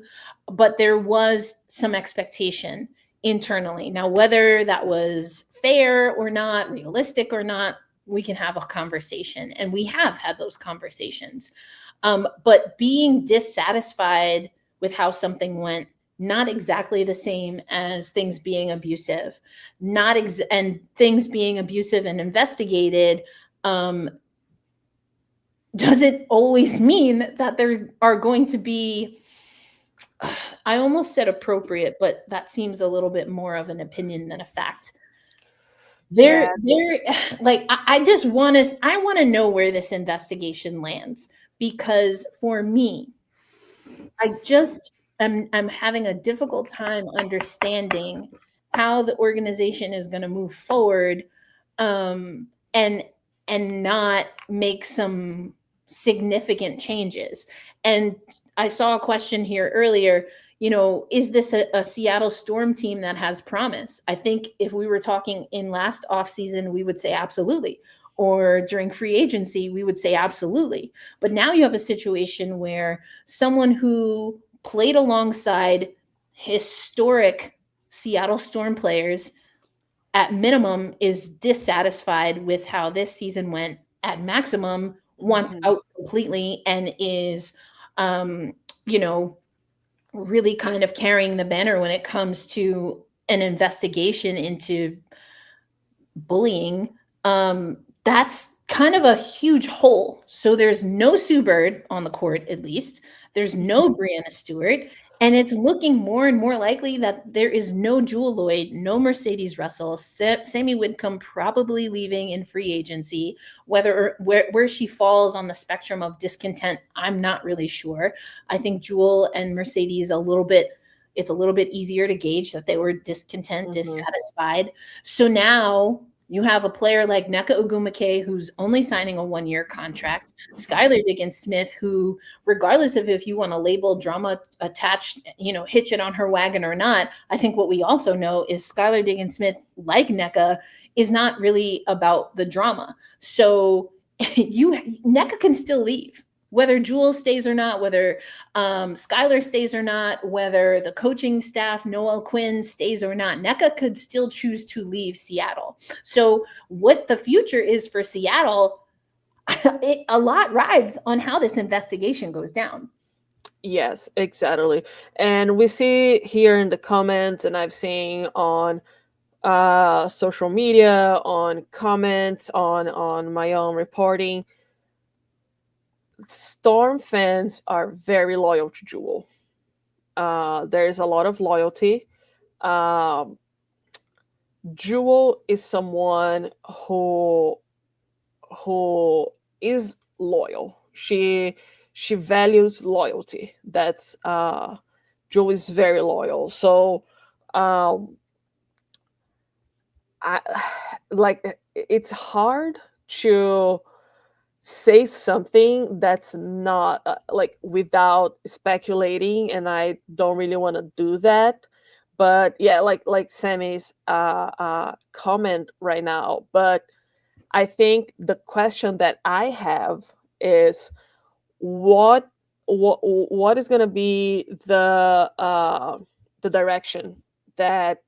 but there was some expectation internally. Now, whether that was fair or not, realistic or not, we can have a conversation, and we have had those conversations. But being dissatisfied with how something went, not exactly the same as things being abusive, and things being abusive and investigated, doesn't always mean that there are going to be, I almost said appropriate, but that seems a little bit more of an opinion than a fact. I want to know where this investigation lands, because for me, I'm having a difficult time understanding how the organization is going to move forward, and not make some significant changes. And I saw a question here earlier, is this a Seattle Storm team that has promise? I think if we were talking in last offseason, we would say absolutely. Or during free agency, we would say absolutely. But now you have a situation where someone who played alongside historic Seattle Storm players, at minimum, is dissatisfied with how this season went, at maximum wants out completely, and is, really kind of carrying the banner when it comes to an investigation into bullying. That's kind of a huge hole. So there's no Sue Bird on the court, at least. There's no Brianna Stewart. And it's looking more and more likely that there is no Jewel Lloyd, no Mercedes Russell, Sammy Whitcomb probably leaving in free agency. Where she falls on the spectrum of discontent, I'm not really sure. I think Jewel and Mercedes it's a little bit easier to gauge that they were discontent, dissatisfied. So now you have a player like Nneka Ogwumike, who's only signing a 1-year contract. Skylar Diggins-Smith, who, regardless of if you want to label drama attached, hitch it on her wagon or not, I think what we also know is Skylar Diggins-Smith, like Nneka, is not really about the drama. So Nneka can still leave. Whether Jewel stays or not, whether Skylar stays or not, whether the coaching staff, Noelle, Quinn stays or not, Nneka could still choose to leave Seattle. So what the future is for Seattle, a lot rides on how this investigation goes down. Yes, exactly. And we see here in the comments, and I've seen on social media, on comments, on my own reporting, Storm fans are very loyal to Jewel. There's a lot of loyalty. Jewel is someone who is loyal. She values loyalty. That's Jewel is very loyal. So it's hard to say something that's not without speculating, and I don't really want to do that. But yeah, like Sammy's comment right now. But I think the question that I have is what is going to be the direction that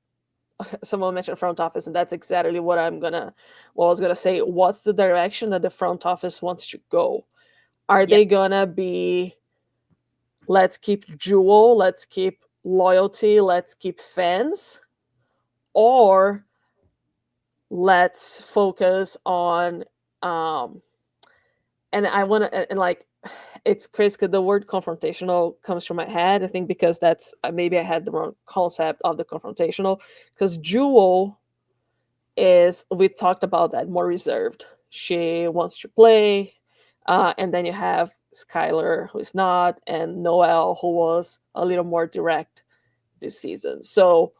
someone mentioned front office, and that's exactly what I was gonna say. What's the direction that the front office wants to go? Are they gonna be, let's keep Jewel, let's keep loyalty, let's keep fans, or let's focus on and I want to, and like, it's crazy because the word confrontational comes to my head, I think, because that's maybe I had the wrong concept of the confrontational, because Jewel is, we talked about that, more reserved. She wants to play, and then you have Skylar, who is not, and Noelle, who was a little more direct this season. So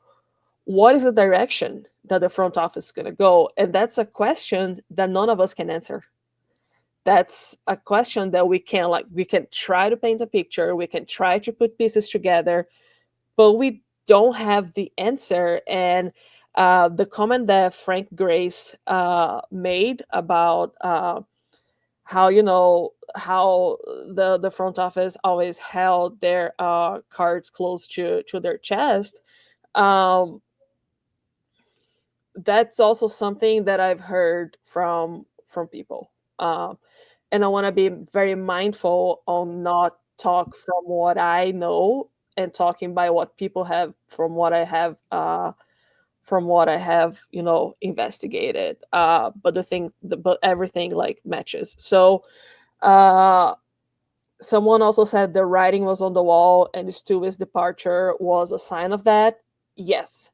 what is the direction that the front office is going to go? And that's a question that none of us can answer. That's a question that we can try to paint a picture, we can try to put pieces together, but we don't have the answer. And the comment that Frank Grace made about how the front office always held their cards close to their chest, um, that's also something that I've heard from people. And I want to be very mindful on not talk from what I know and talking by what people have, from what I have investigated. But everything like matches. So someone also said the writing was on the wall and Stewie's departure was a sign of that. Yes,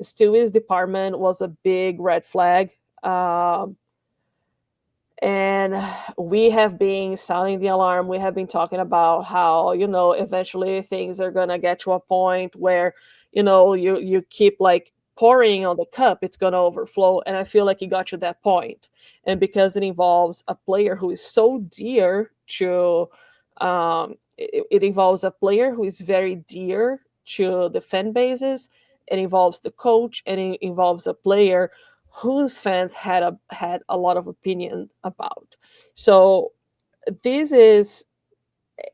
Stewie's department was a big red flag. And we have been sounding the alarm. We have been talking about how, eventually things are going to get to a point where, you keep like pouring on the cup, it's going to overflow. And I feel like it got to that point. And because it involves a player who is so dear to, it involves a player who is very dear to the fan bases. It involves the coach, and it involves a player whose fans had a lot of opinion about. So this is,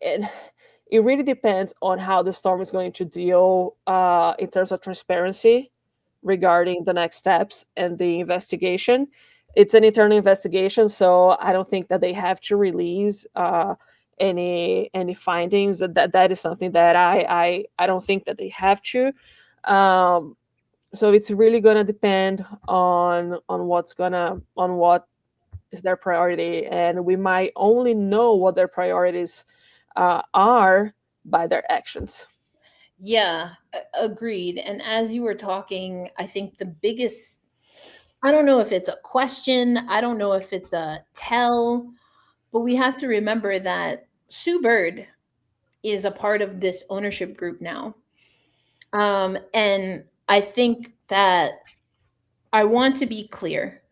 and it really depends on how the Storm is going to deal in terms of transparency regarding the next steps and the investigation. It's an internal investigation, so I don't think that they have to release any findings. That is something that I don't think that they have to. So it's really going to depend on what is their priority, and we might only know what their priorities are by their actions. Yeah, agreed. And as you were talking, I think the biggest, I don't know if it's a question, I don't know if it's a tell, but we have to remember that Sue Bird is a part of this ownership group now. And I think that I want to be clear.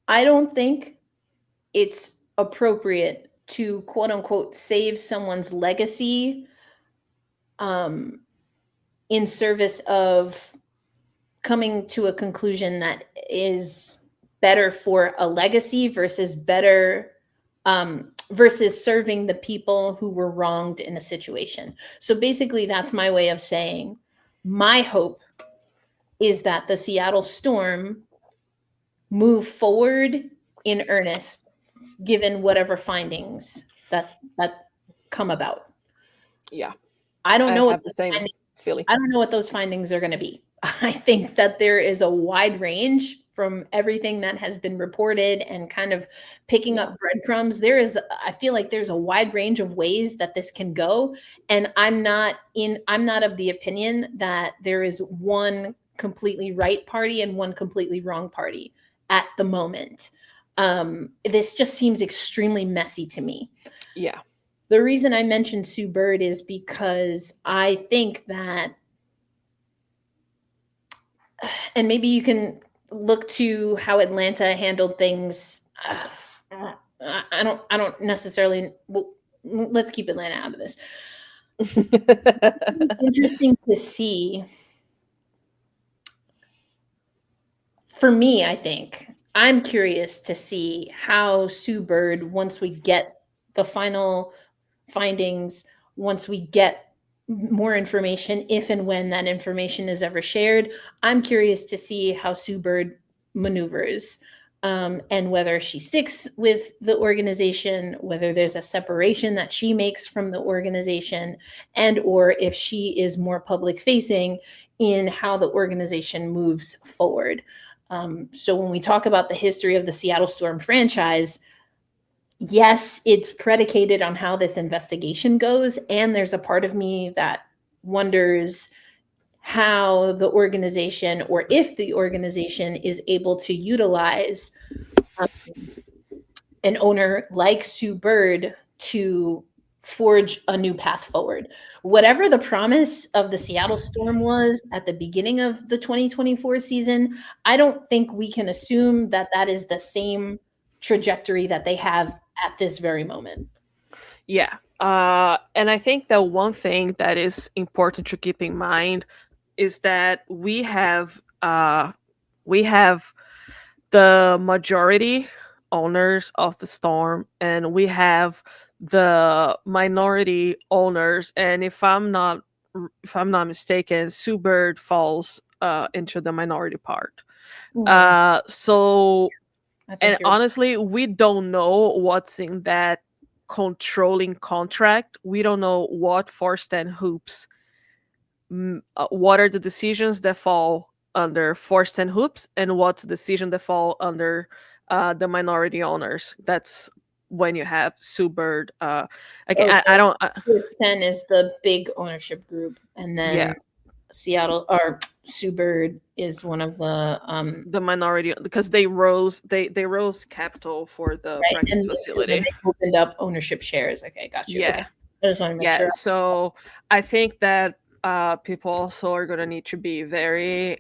I don't think it's appropriate to quote unquote save someone's legacy in service of coming to a conclusion that is better for a legacy versus versus serving the people who were wronged in a situation. So basically, that's my way of saying my hope is that the Seattle Storm move forward in earnest, given whatever findings that come about. Yeah, I don't know what the same feeling. I don't know what those findings are going to be. I think that there is a wide range from everything that has been reported and kind of picking up breadcrumbs. I feel like there's a wide range of ways that this can go. And I'm not of the opinion that there is one completely right party and one completely wrong party at the moment. This just seems extremely messy to me. Yeah. The reason I mentioned Sue Bird is because I think that, and maybe you can look to how Atlanta handled things. I don't necessarily. Well, let's keep Atlanta out of this. Interesting to see. For me, I think I'm curious to see how Sue Bird, once we get the final findings, once we get more information if and when that information is ever shared. I'm curious to see how Sue Bird maneuvers, and whether she sticks with the organization, whether there's a separation that she makes from the organization, and or if she is more public facing in how the organization moves forward. So when we talk about the history of the Seattle Storm franchise, yes, it's predicated on how this investigation goes. And there's a part of me that wonders how the organization, or if the organization, is able to utilize um, an owner like Sue Bird to forge a new path forward. Whatever the promise of the Seattle Storm was at the beginning of the 2024 season, I don't think we can assume that that is the same trajectory that they have at this very moment. Yeah. And I think that one thing that is important to keep in mind is that we have the majority owners of the Storm, and we have the minority owners. And if I'm not mistaken, Sue Bird falls into the minority part. So, and honestly, we don't know what's in that controlling contract. We don't know what Forced and Hoops, what are the decisions that fall under Forced and Hoops, and what's the decision that fall under the minority owners. That's when you have Sue Bird. Again, I don't. Force 10 is the big ownership group, and then Yeah. Seattle, or Sue Bird, is one of the minority, because they rose capital for the right, practice and facility. they opened up ownership shares. Okay, got you. Yeah. Okay. I just want to make Yeah. sure. So I think that people also are going to need to be very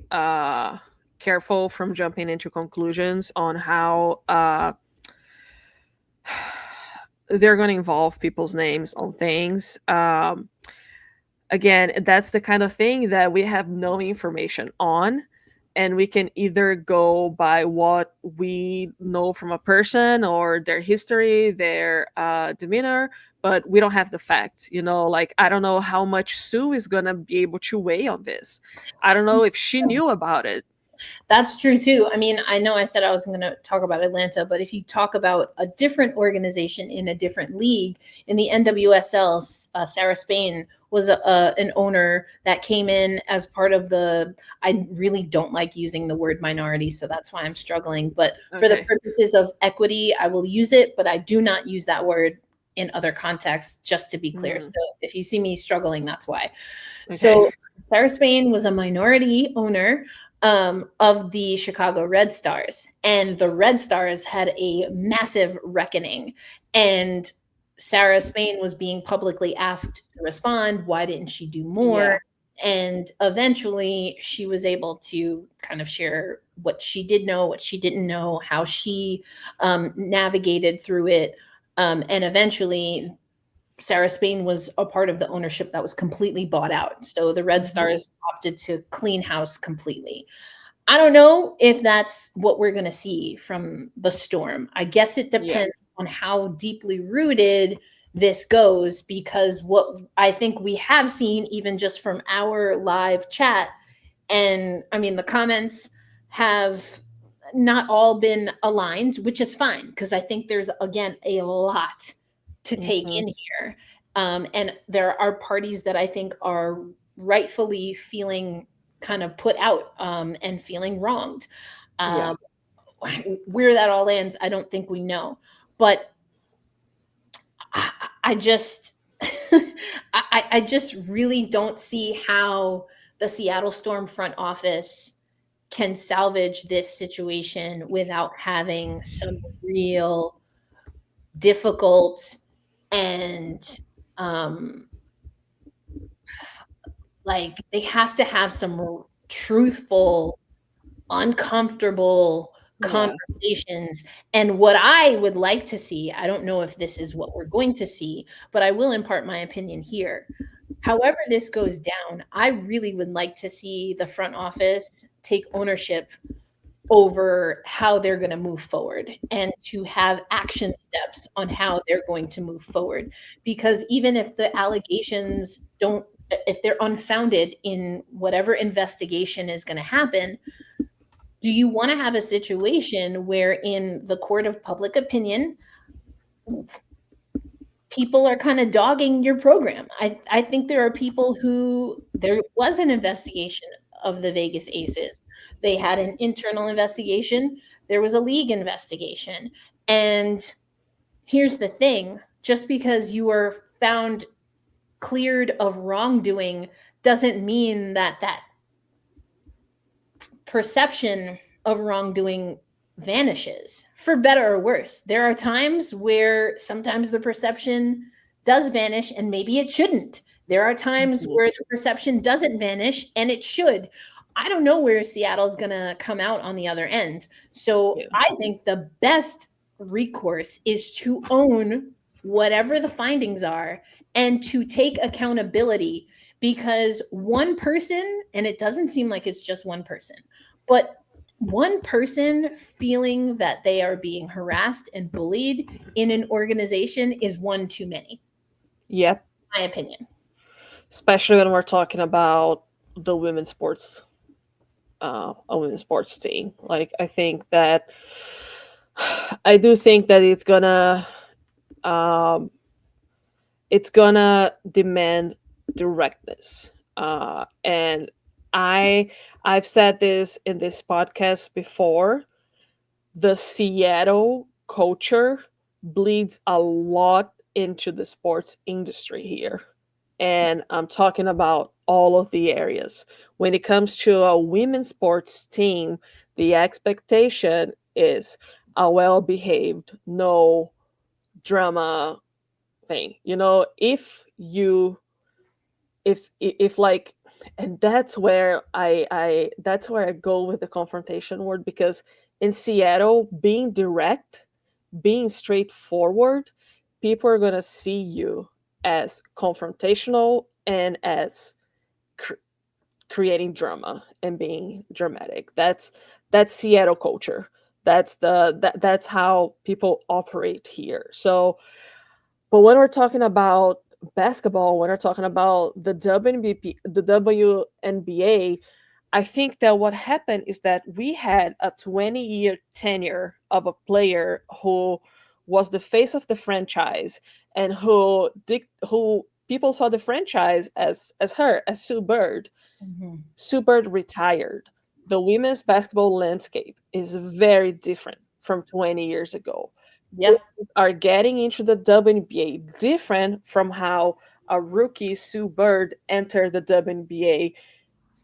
careful from jumping into conclusions on how they're going to involve people's names on things. Again, that's the kind of thing that we have no information on, and we can either go by what we know from a person or their history, their demeanor, but we don't have the facts. Like, I don't know how much Sue is going to be able to weigh on this. I don't know if she knew about it. That's true too. I mean, I know I said I was going to talk about Atlanta, but if you talk about a different organization in a different league, in the NWSL, Sarah Spain was an owner that came in as part of the, I really don't like using the word minority, so that's why I'm struggling. But for the purposes of equity, I will use it, but I do not use that word in other contexts, just to be clear. So if you see me struggling, that's why. So Sarah Spain was a minority owner of the Chicago Red Stars, and the Red Stars had a massive reckoning, and Sarah Spain was being publicly asked to respond. Why didn't she do more? Yeah. And eventually she was able to kind of share what she did know, what she didn't know, how she navigated through it. And eventually Sarah Spain was a part of the ownership that was completely bought out. So the Red Stars opted to clean house completely. I don't know if that's what we're going to see from the Storm. I guess it depends on how deeply rooted this goes, because what I think we have seen, even just from our live chat, and I mean, the comments have not all been aligned, which is fine, because I think there's, again, a lot to take in here. And there are parties that I think are rightfully feeling kind of put out and feeling wronged. Where that all ends, I don't think we know. But I just I just really don't see how the Seattle Storm front office can salvage this situation without having some real difficult and like, they have to have some truthful, uncomfortable conversations. And what I would like to see, I don't know if this is what we're going to see, but I will impart my opinion here. However this goes down, I really would like to see the front office take ownership over how they're going to move forward, and to have action steps on how they're going to move forward. Because even if the allegations don't if they're unfounded in whatever investigation is going to happen, do you want to have a situation where in the court of public opinion, people are kind of dogging your program? I think there are people who, there was an investigation of the Vegas Aces. They had an internal investigation. There was a league investigation. And here's the thing, just because you are found cleared of wrongdoing doesn't mean that that perception of wrongdoing vanishes, for better or worse. There are times where sometimes the perception does vanish and maybe it shouldn't. There are times where the perception doesn't vanish and it should. I don't know where Seattle's going to come out on the other end. So I think the best recourse is to own whatever the findings are and to take accountability, because one person, and it doesn't seem like it's just one person, but one person feeling that they are being harassed and bullied in an organization is one too many. Yep. My opinion. Especially when we're talking about the women's sports, a women's sports team. Like, I do think that it's gonna demand directness. And I've said this in this podcast before. The Seattle culture bleeds a lot into the sports industry here. And I'm talking about all of the areas. When it comes to a women's sports team, the expectation is a well-behaved, no drama thing. If like, and that's where I go with the confrontation word, because in Seattle, being direct, being straightforward, people are going to see you as confrontational and as creating drama and being dramatic. That's Seattle culture. That's how people operate here. So, but when we're talking about basketball, when we're talking about the WNBA, I think that what happened is that we had a 20-year tenure of a player who was the face of the franchise, and who people saw the franchise as Sue Bird. Mm-hmm. Sue Bird retired. The women's basketball landscape is very different from 20 years ago. Yep. Are getting into the WNBA different from how a rookie Sue Bird entered the WNBA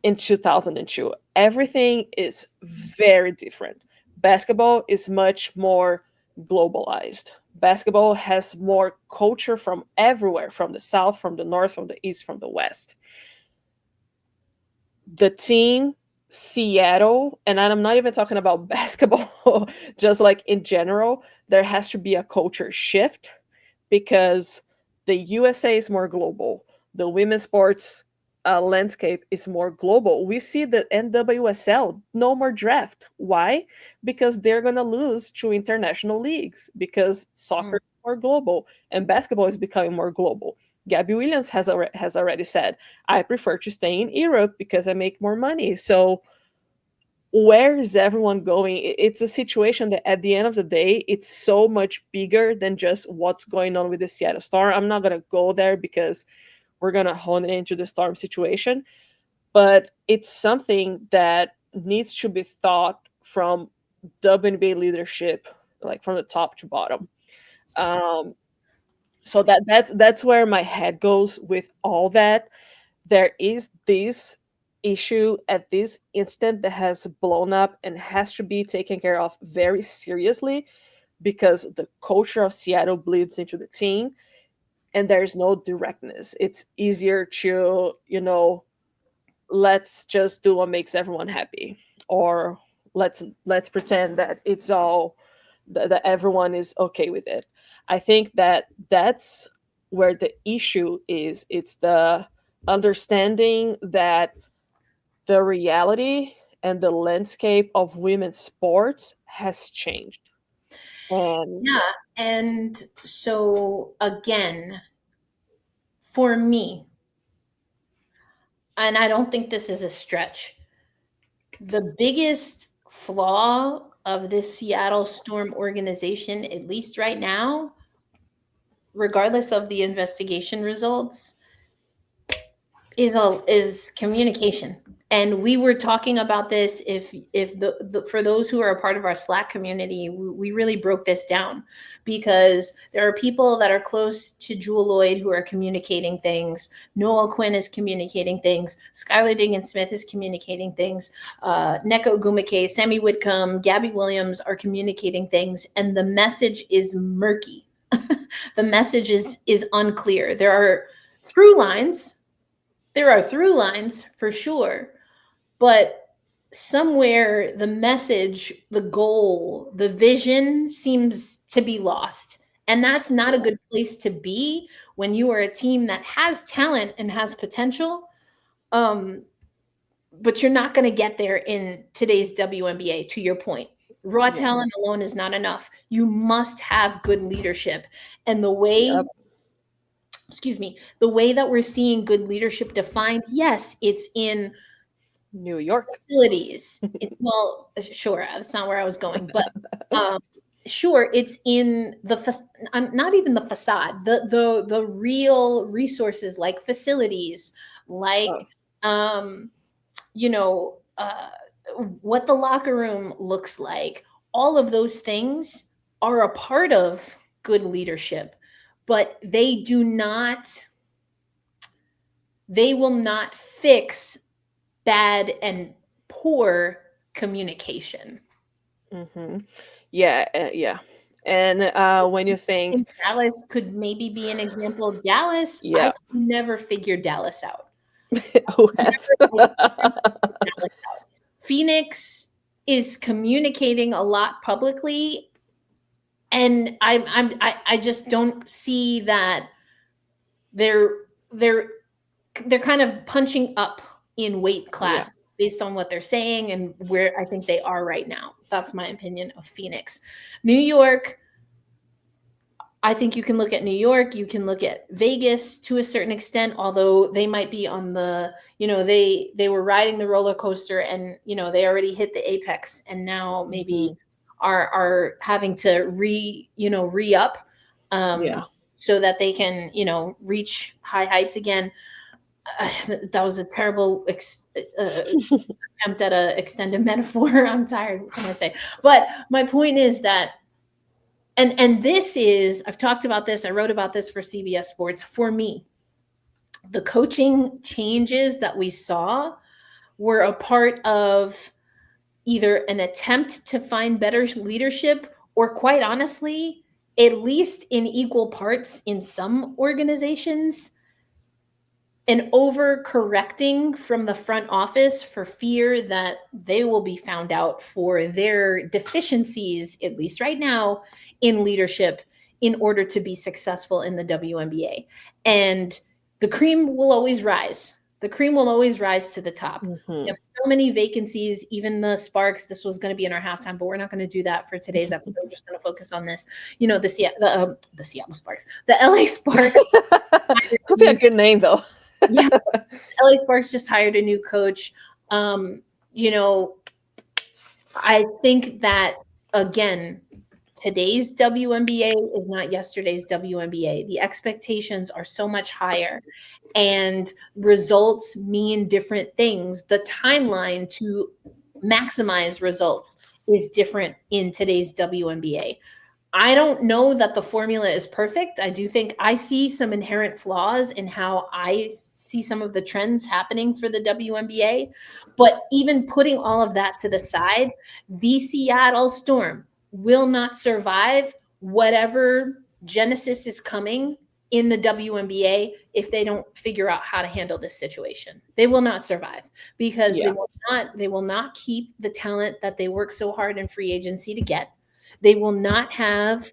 in 2002. Everything is very different. Basketball is much more globalized. Basketball has more culture from everywhere, from the south, from the north, from the east, from the west. The team Seattle, and I'm not even talking about basketball, just like in general, there has to be a culture shift, because the USA is more global. The women's sports landscape is more global. We see the NWSL, no more draft. Why? Because they're going to lose to international leagues, because soccer is more global and basketball is becoming more global. Gabby Williams has already said, I prefer to stay in Europe because I make more money. So where is everyone going? It's a situation that at the end of the day, it's so much bigger than just what's going on with the Seattle Storm. I'm not going to go there because we're going to hone it into the Storm situation. But it's something that needs to be thought from WNBA leadership, like from the top to bottom. So that's where my head goes with all that. There is this issue at this instant that has blown up and has to be taken care of very seriously, because the culture of Seattle bleeds into the team and there's no directness. It's easier to, let's just do what makes everyone happy, or let's pretend that it's all that everyone is okay with it. I think that that's where the issue is. It's the understanding that the reality and the landscape of women's sports has changed. Yeah. And so again, for me, and I don't think this is a stretch, the biggest flaw of this Seattle Storm organization, at least right now, regardless of the investigation results, is communication. And we were talking about this, if the for those who are a part of our Slack community, we really broke this down, because there are people that are close to Jewel Lloyd who are communicating things. Noelle Quinn is communicating things. Skylar Diggins-Smith is communicating things. Nneka Ogwumike, Sammy Whitcomb, Gabby Williams are communicating things, and the message is murky. The message is unclear. There are through lines. There are through lines for sure, but somewhere the message, the goal, the vision seems to be lost. And that's not a good place to be when you are a team that has talent and has potential. But you're not going to get there in today's WNBA, to your point. Raw talent alone is not enough. You must have good leadership. And the way the way that we're seeing good leadership defined, yes, it's in New York facilities. Well, sure, that's not where I was going, but sure, it's in the not even the facade, the real resources like facilities, like what the locker room looks like. All of those things are a part of good leadership, but they will not fix bad and poor communication. Mm-hmm. Yeah. And when you think Dallas could maybe be an example. Dallas, I could never figured Dallas out. Dallas out. Phoenix is communicating a lot publicly, and I just don't see that they're kind of punching up in weight class based on what they're saying and where I think they are right now. That's my opinion of Phoenix. New York, I think you can look at New York, you can look at Vegas to a certain extent, although they might be on the, they were riding the roller coaster and, they already hit the apex and now maybe are having to re-up so that they can, reach high heights again. That was a terrible attempt at an extended metaphor. I'm tired. What can I say? But my point is that, and this is, I've talked about this, I wrote about this for CBS Sports. For me, the coaching changes that we saw were a part of either an attempt to find better leadership, or quite honestly, at least in equal parts in some organizations, an overcorrecting from the front office for fear that they will be found out for their deficiencies, at least right now, in leadership in order to be successful in the WNBA. And the cream will always rise. The cream will always rise to the top. Mm-hmm. We have so many vacancies, even the Sparks. This was going to be in our halftime, but we're not going to do that for today's episode. We're just going to focus on this. The Seattle Sparks, the LA Sparks. Could be a good name though. Yeah, LA Sparks just hired a new coach. I think that, again, today's WNBA is not yesterday's WNBA. The expectations are so much higher, and results mean different things. The timeline to maximize results is different in today's WNBA. I don't know that the formula is perfect. I do think I see some inherent flaws in how I see some of the trends happening for the WNBA. But even putting all of that to the side, the Seattle Storm will not survive whatever genesis is coming in the WNBA if they don't figure out how to handle this situation. They will not survive because they will not keep the talent that they work so hard in free agency to get. They will not have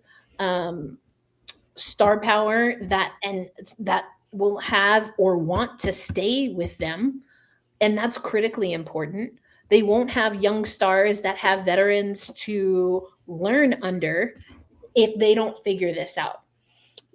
star power that will have or want to stay with them. And that's critically important. They won't have young stars that have veterans to learn under if they don't figure this out.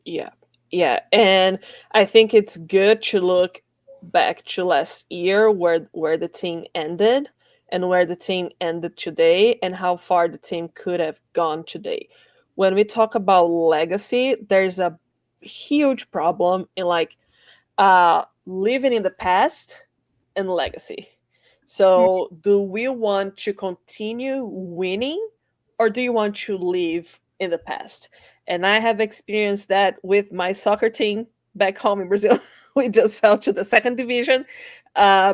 Yeah. And I think it's good to look back to last year, where the team ended and where the team ended today, and how far the team could have gone today. When we talk about legacy, there's a huge problem in like living in the past and legacy. So, do we want to continue winning, or do you want to live in the past? And I have experienced that with my soccer team back home in Brazil. We just fell to the second division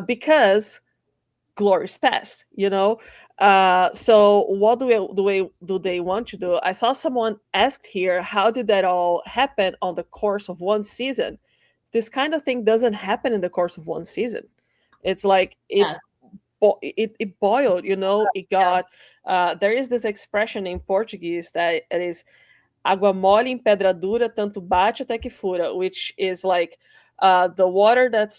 because glory's past, you know. So what do they want to do? I saw someone asked here, how did that all happen on the course of one season? This kind of thing doesn't happen in the course of one season. It's like Yes. it boiled, you know. It Yeah. got there is this expression in Portuguese that it is água mole em pedra dura, tanto bate até que fura, which is like the water that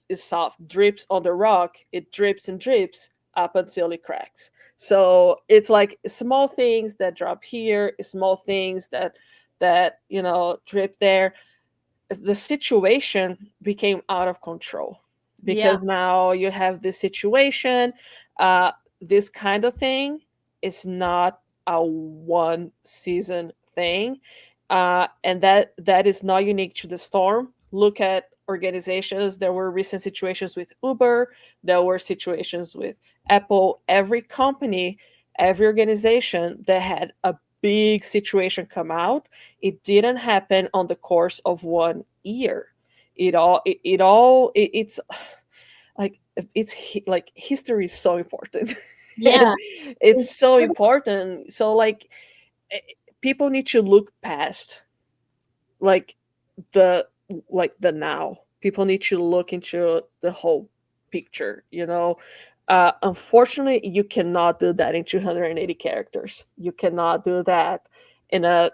is soft drips on the rock. It drips and drips up until it cracks. So it's like small things that drop here, small things that you know drip there. The situation became out of control Yeah. because now you have this situation. uh this kind of thing is not a one season thing, and that is not unique to the storm. Look at organizations. There were recent situations with Uber, there were situations with Apple. Every company, every organization that had a big situation come out, it didn't happen on the course of 1 year. It's like like history is so important. Yeah. It's It's so sort of- important. So like eh, people need to look past like the the now. People need to look into the whole picture, you know. Unfortunately, you cannot do that in 280 characters. You cannot do that in a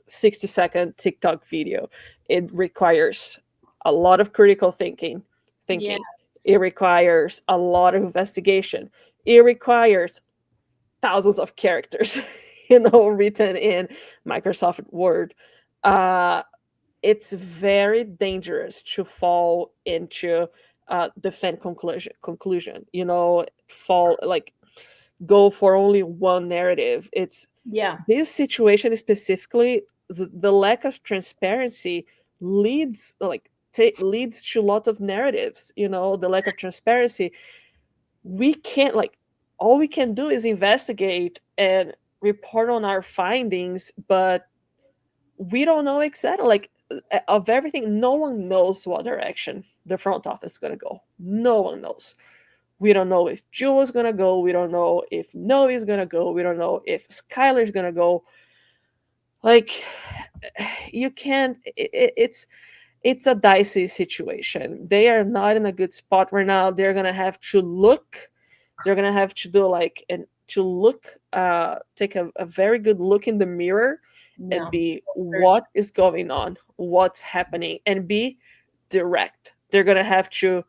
60-second TikTok video. It requires a lot of critical thinking. Yes. It requires a lot of investigation. It requires thousands of characters, you know, written in Microsoft Word. Uh, it's very dangerous to fall into defend conclusion, you know, fall like go for only one narrative. It's Yeah. this situation specifically, the lack of transparency leads leads to lots of narratives, you know. The lack of transparency, we can't like all we can do is investigate and report on our findings, but we don't know exactly like of everything. No one knows what direction the front office is going to go. No one knows. We don't know if Jewel is going to go. We don't know if Noe is going to go. We don't know if Skylar is going to go. Like you can't it's a dicey situation. They are not in a good spot right now. They're going to have to look. They're going to have to do like and to look take a very good look in the mirror and No. be what is going on, what's happening, and be direct. They're going to have to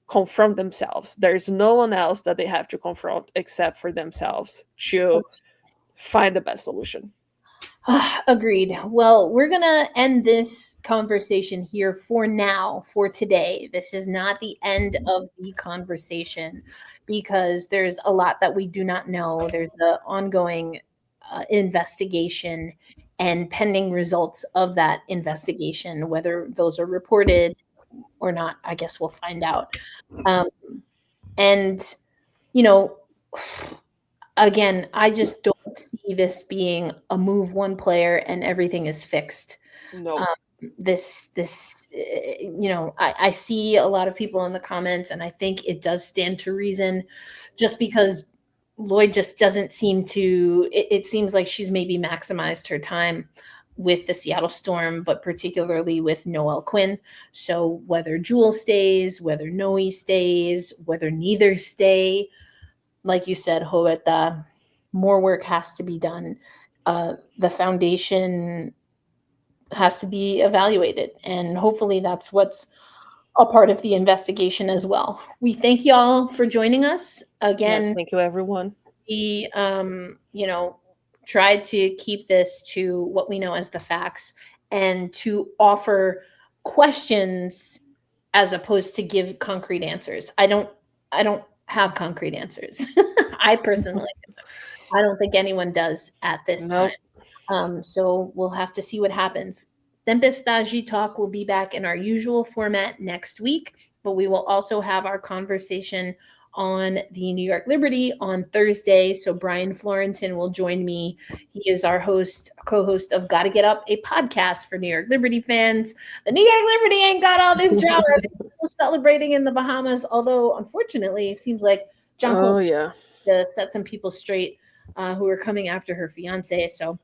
confront themselves. There's no one else that they have to confront except for themselves to find the best solution. Agreed. Well, we're going to end this conversation here for now, for today. This is not the end of the conversation because there's a lot that we do not know. There's an ongoing investigation and pending results of that investigation, whether those are reported or not, I guess we'll find out. Um, and, you know, again, I just don't see this being a move one player and everything is fixed. No. You know, I see a lot of people in the comments, and I think it does stand to reason just because Lloyd just doesn't seem to, it seems like she's maybe maximized her time with the Seattle Storm, but particularly with Noelle Quinn. So whether Jewel stays, whether Noe stays, whether neither stay, like you said, Joeta, more work has to be done. The foundation has to be evaluated, and hopefully that's what's a part of the investigation as well. We thank y'all for joining us Yes, again. thank you everyone. We, you know, tried to keep this to what we know as the facts and to offer questions as opposed to give concrete answers. I don't have concrete answers. I personally, I don't think anyone does at this Nope. time. So we'll have to see what happens. Tempestagi Talk will be back in our usual format next week, but we will also have our conversation on the New York Liberty on Thursday. So Brian Florentin will join me. He is our co-host of Gotta Get Up, a podcast for New York Liberty fans. The New York Liberty ain't got all this drama. They're still celebrating in the Bahamas, although unfortunately it seems like John Cole set some people straight who are coming after her fiance. So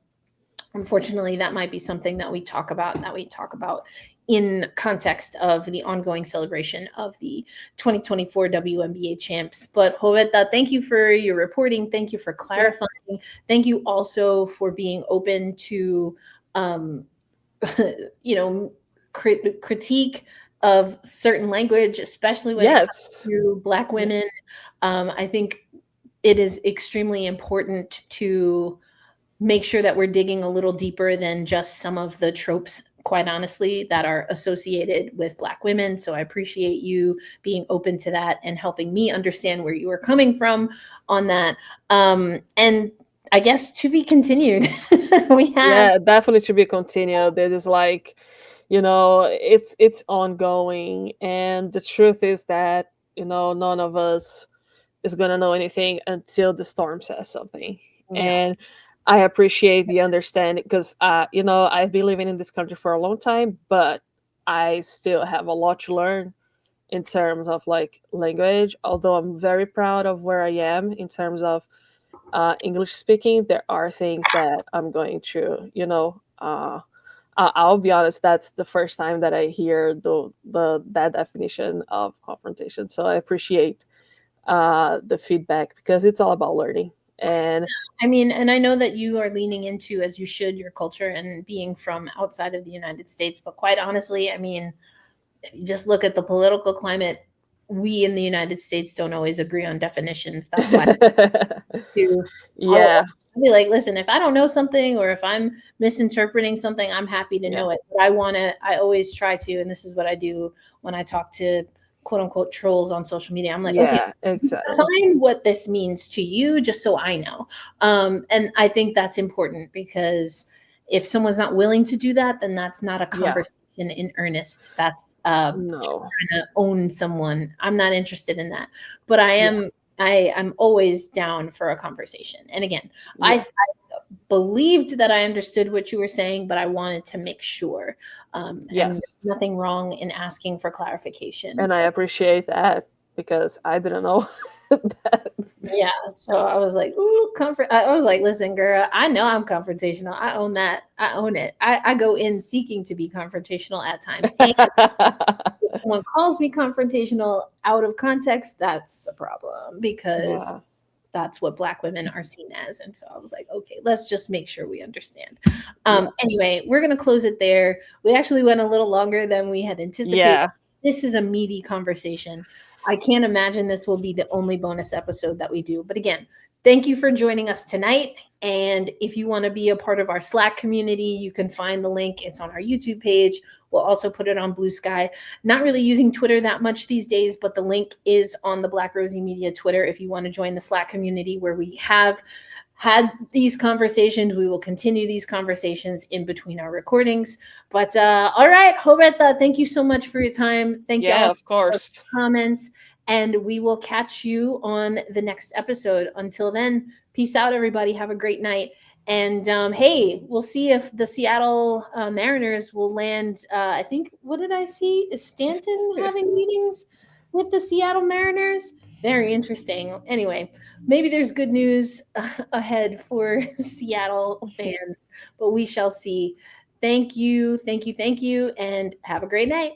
unfortunately, that might be something that we talk about in context of the ongoing celebration of the 2024 WNBA champs. But Joveta, thank you for your reporting. Thank you for clarifying. Thank you also for being open to, critique of certain language, especially when it comes to Black women. I think it is extremely important to make sure that we're digging a little deeper than just some of the tropes, quite honestly, that are associated with Black women. So I appreciate you being open to that and helping me understand where you were coming from on that. And I guess to be continued. Definitely to be continued. It is like, it's ongoing. And the truth is that, none of us is going to know anything until the storm says something. Yeah. And I appreciate the understanding because, I've been living in this country for a long time, but I still have a lot to learn in terms of language. Although I'm very proud of where I am in terms of English speaking, there are things that I'm going to, I'll be honest, that's the first time that I hear that definition of confrontation. So I appreciate the feedback because it's all about learning. And I know that you are leaning into, as you should, your culture and being from outside of the United States. But quite honestly, you just look at the political climate. We in the United States don't always agree on definitions. That's why I'll be like, listen, if I don't know something or if I'm misinterpreting something, I'm happy to know it. But I always try to, and this is what I do when I talk to quote unquote trolls on social media. I'm like, okay, exactly. Define what this means to you, just so I know. And I think that's important because if someone's not willing to do that, then that's not a conversation in earnest. That's trying to own someone. I'm not interested in that. But I'm always down for a conversation. And again, I believed that I understood what you were saying, but I wanted to make sure. And there's nothing wrong in asking for clarification. And I appreciate that because I didn't know that. Yeah. So I was like, ooh, comfort. I was like, listen, girl, I know I'm confrontational. I own that. I own it. I go in seeking to be confrontational at times. And if someone calls me confrontational out of context, that's a problem because that's what Black women are seen as. And so I was like, okay, let's just make sure we understand. Anyway, we're going to close it there. We actually went a little longer than we had anticipated. Yeah. This is a meaty conversation. I can't imagine this will be the only bonus episode that we do. But again, thank you for joining us tonight. And if you want to be a part of our Slack community, you can find the link. It's on our YouTube page. We'll also put it on Blue Sky. Not really using Twitter that much these days, but the link is on the Black Rosie Media Twitter if you want to join the Slack community where we have had these conversations. We will continue these conversations in between our recordings. But all right, Joveta, thank you so much for your time. Thank you all of course. For comments. And we will catch you on the next episode. Until then, peace out, everybody. Have a great night. And hey, we'll see if the Seattle Mariners will land. I think, what did I see? Is Stanton having meetings with the Seattle Mariners? Very interesting. Anyway, maybe there's good news ahead for Seattle fans, but we shall see. Thank you, and have a great night.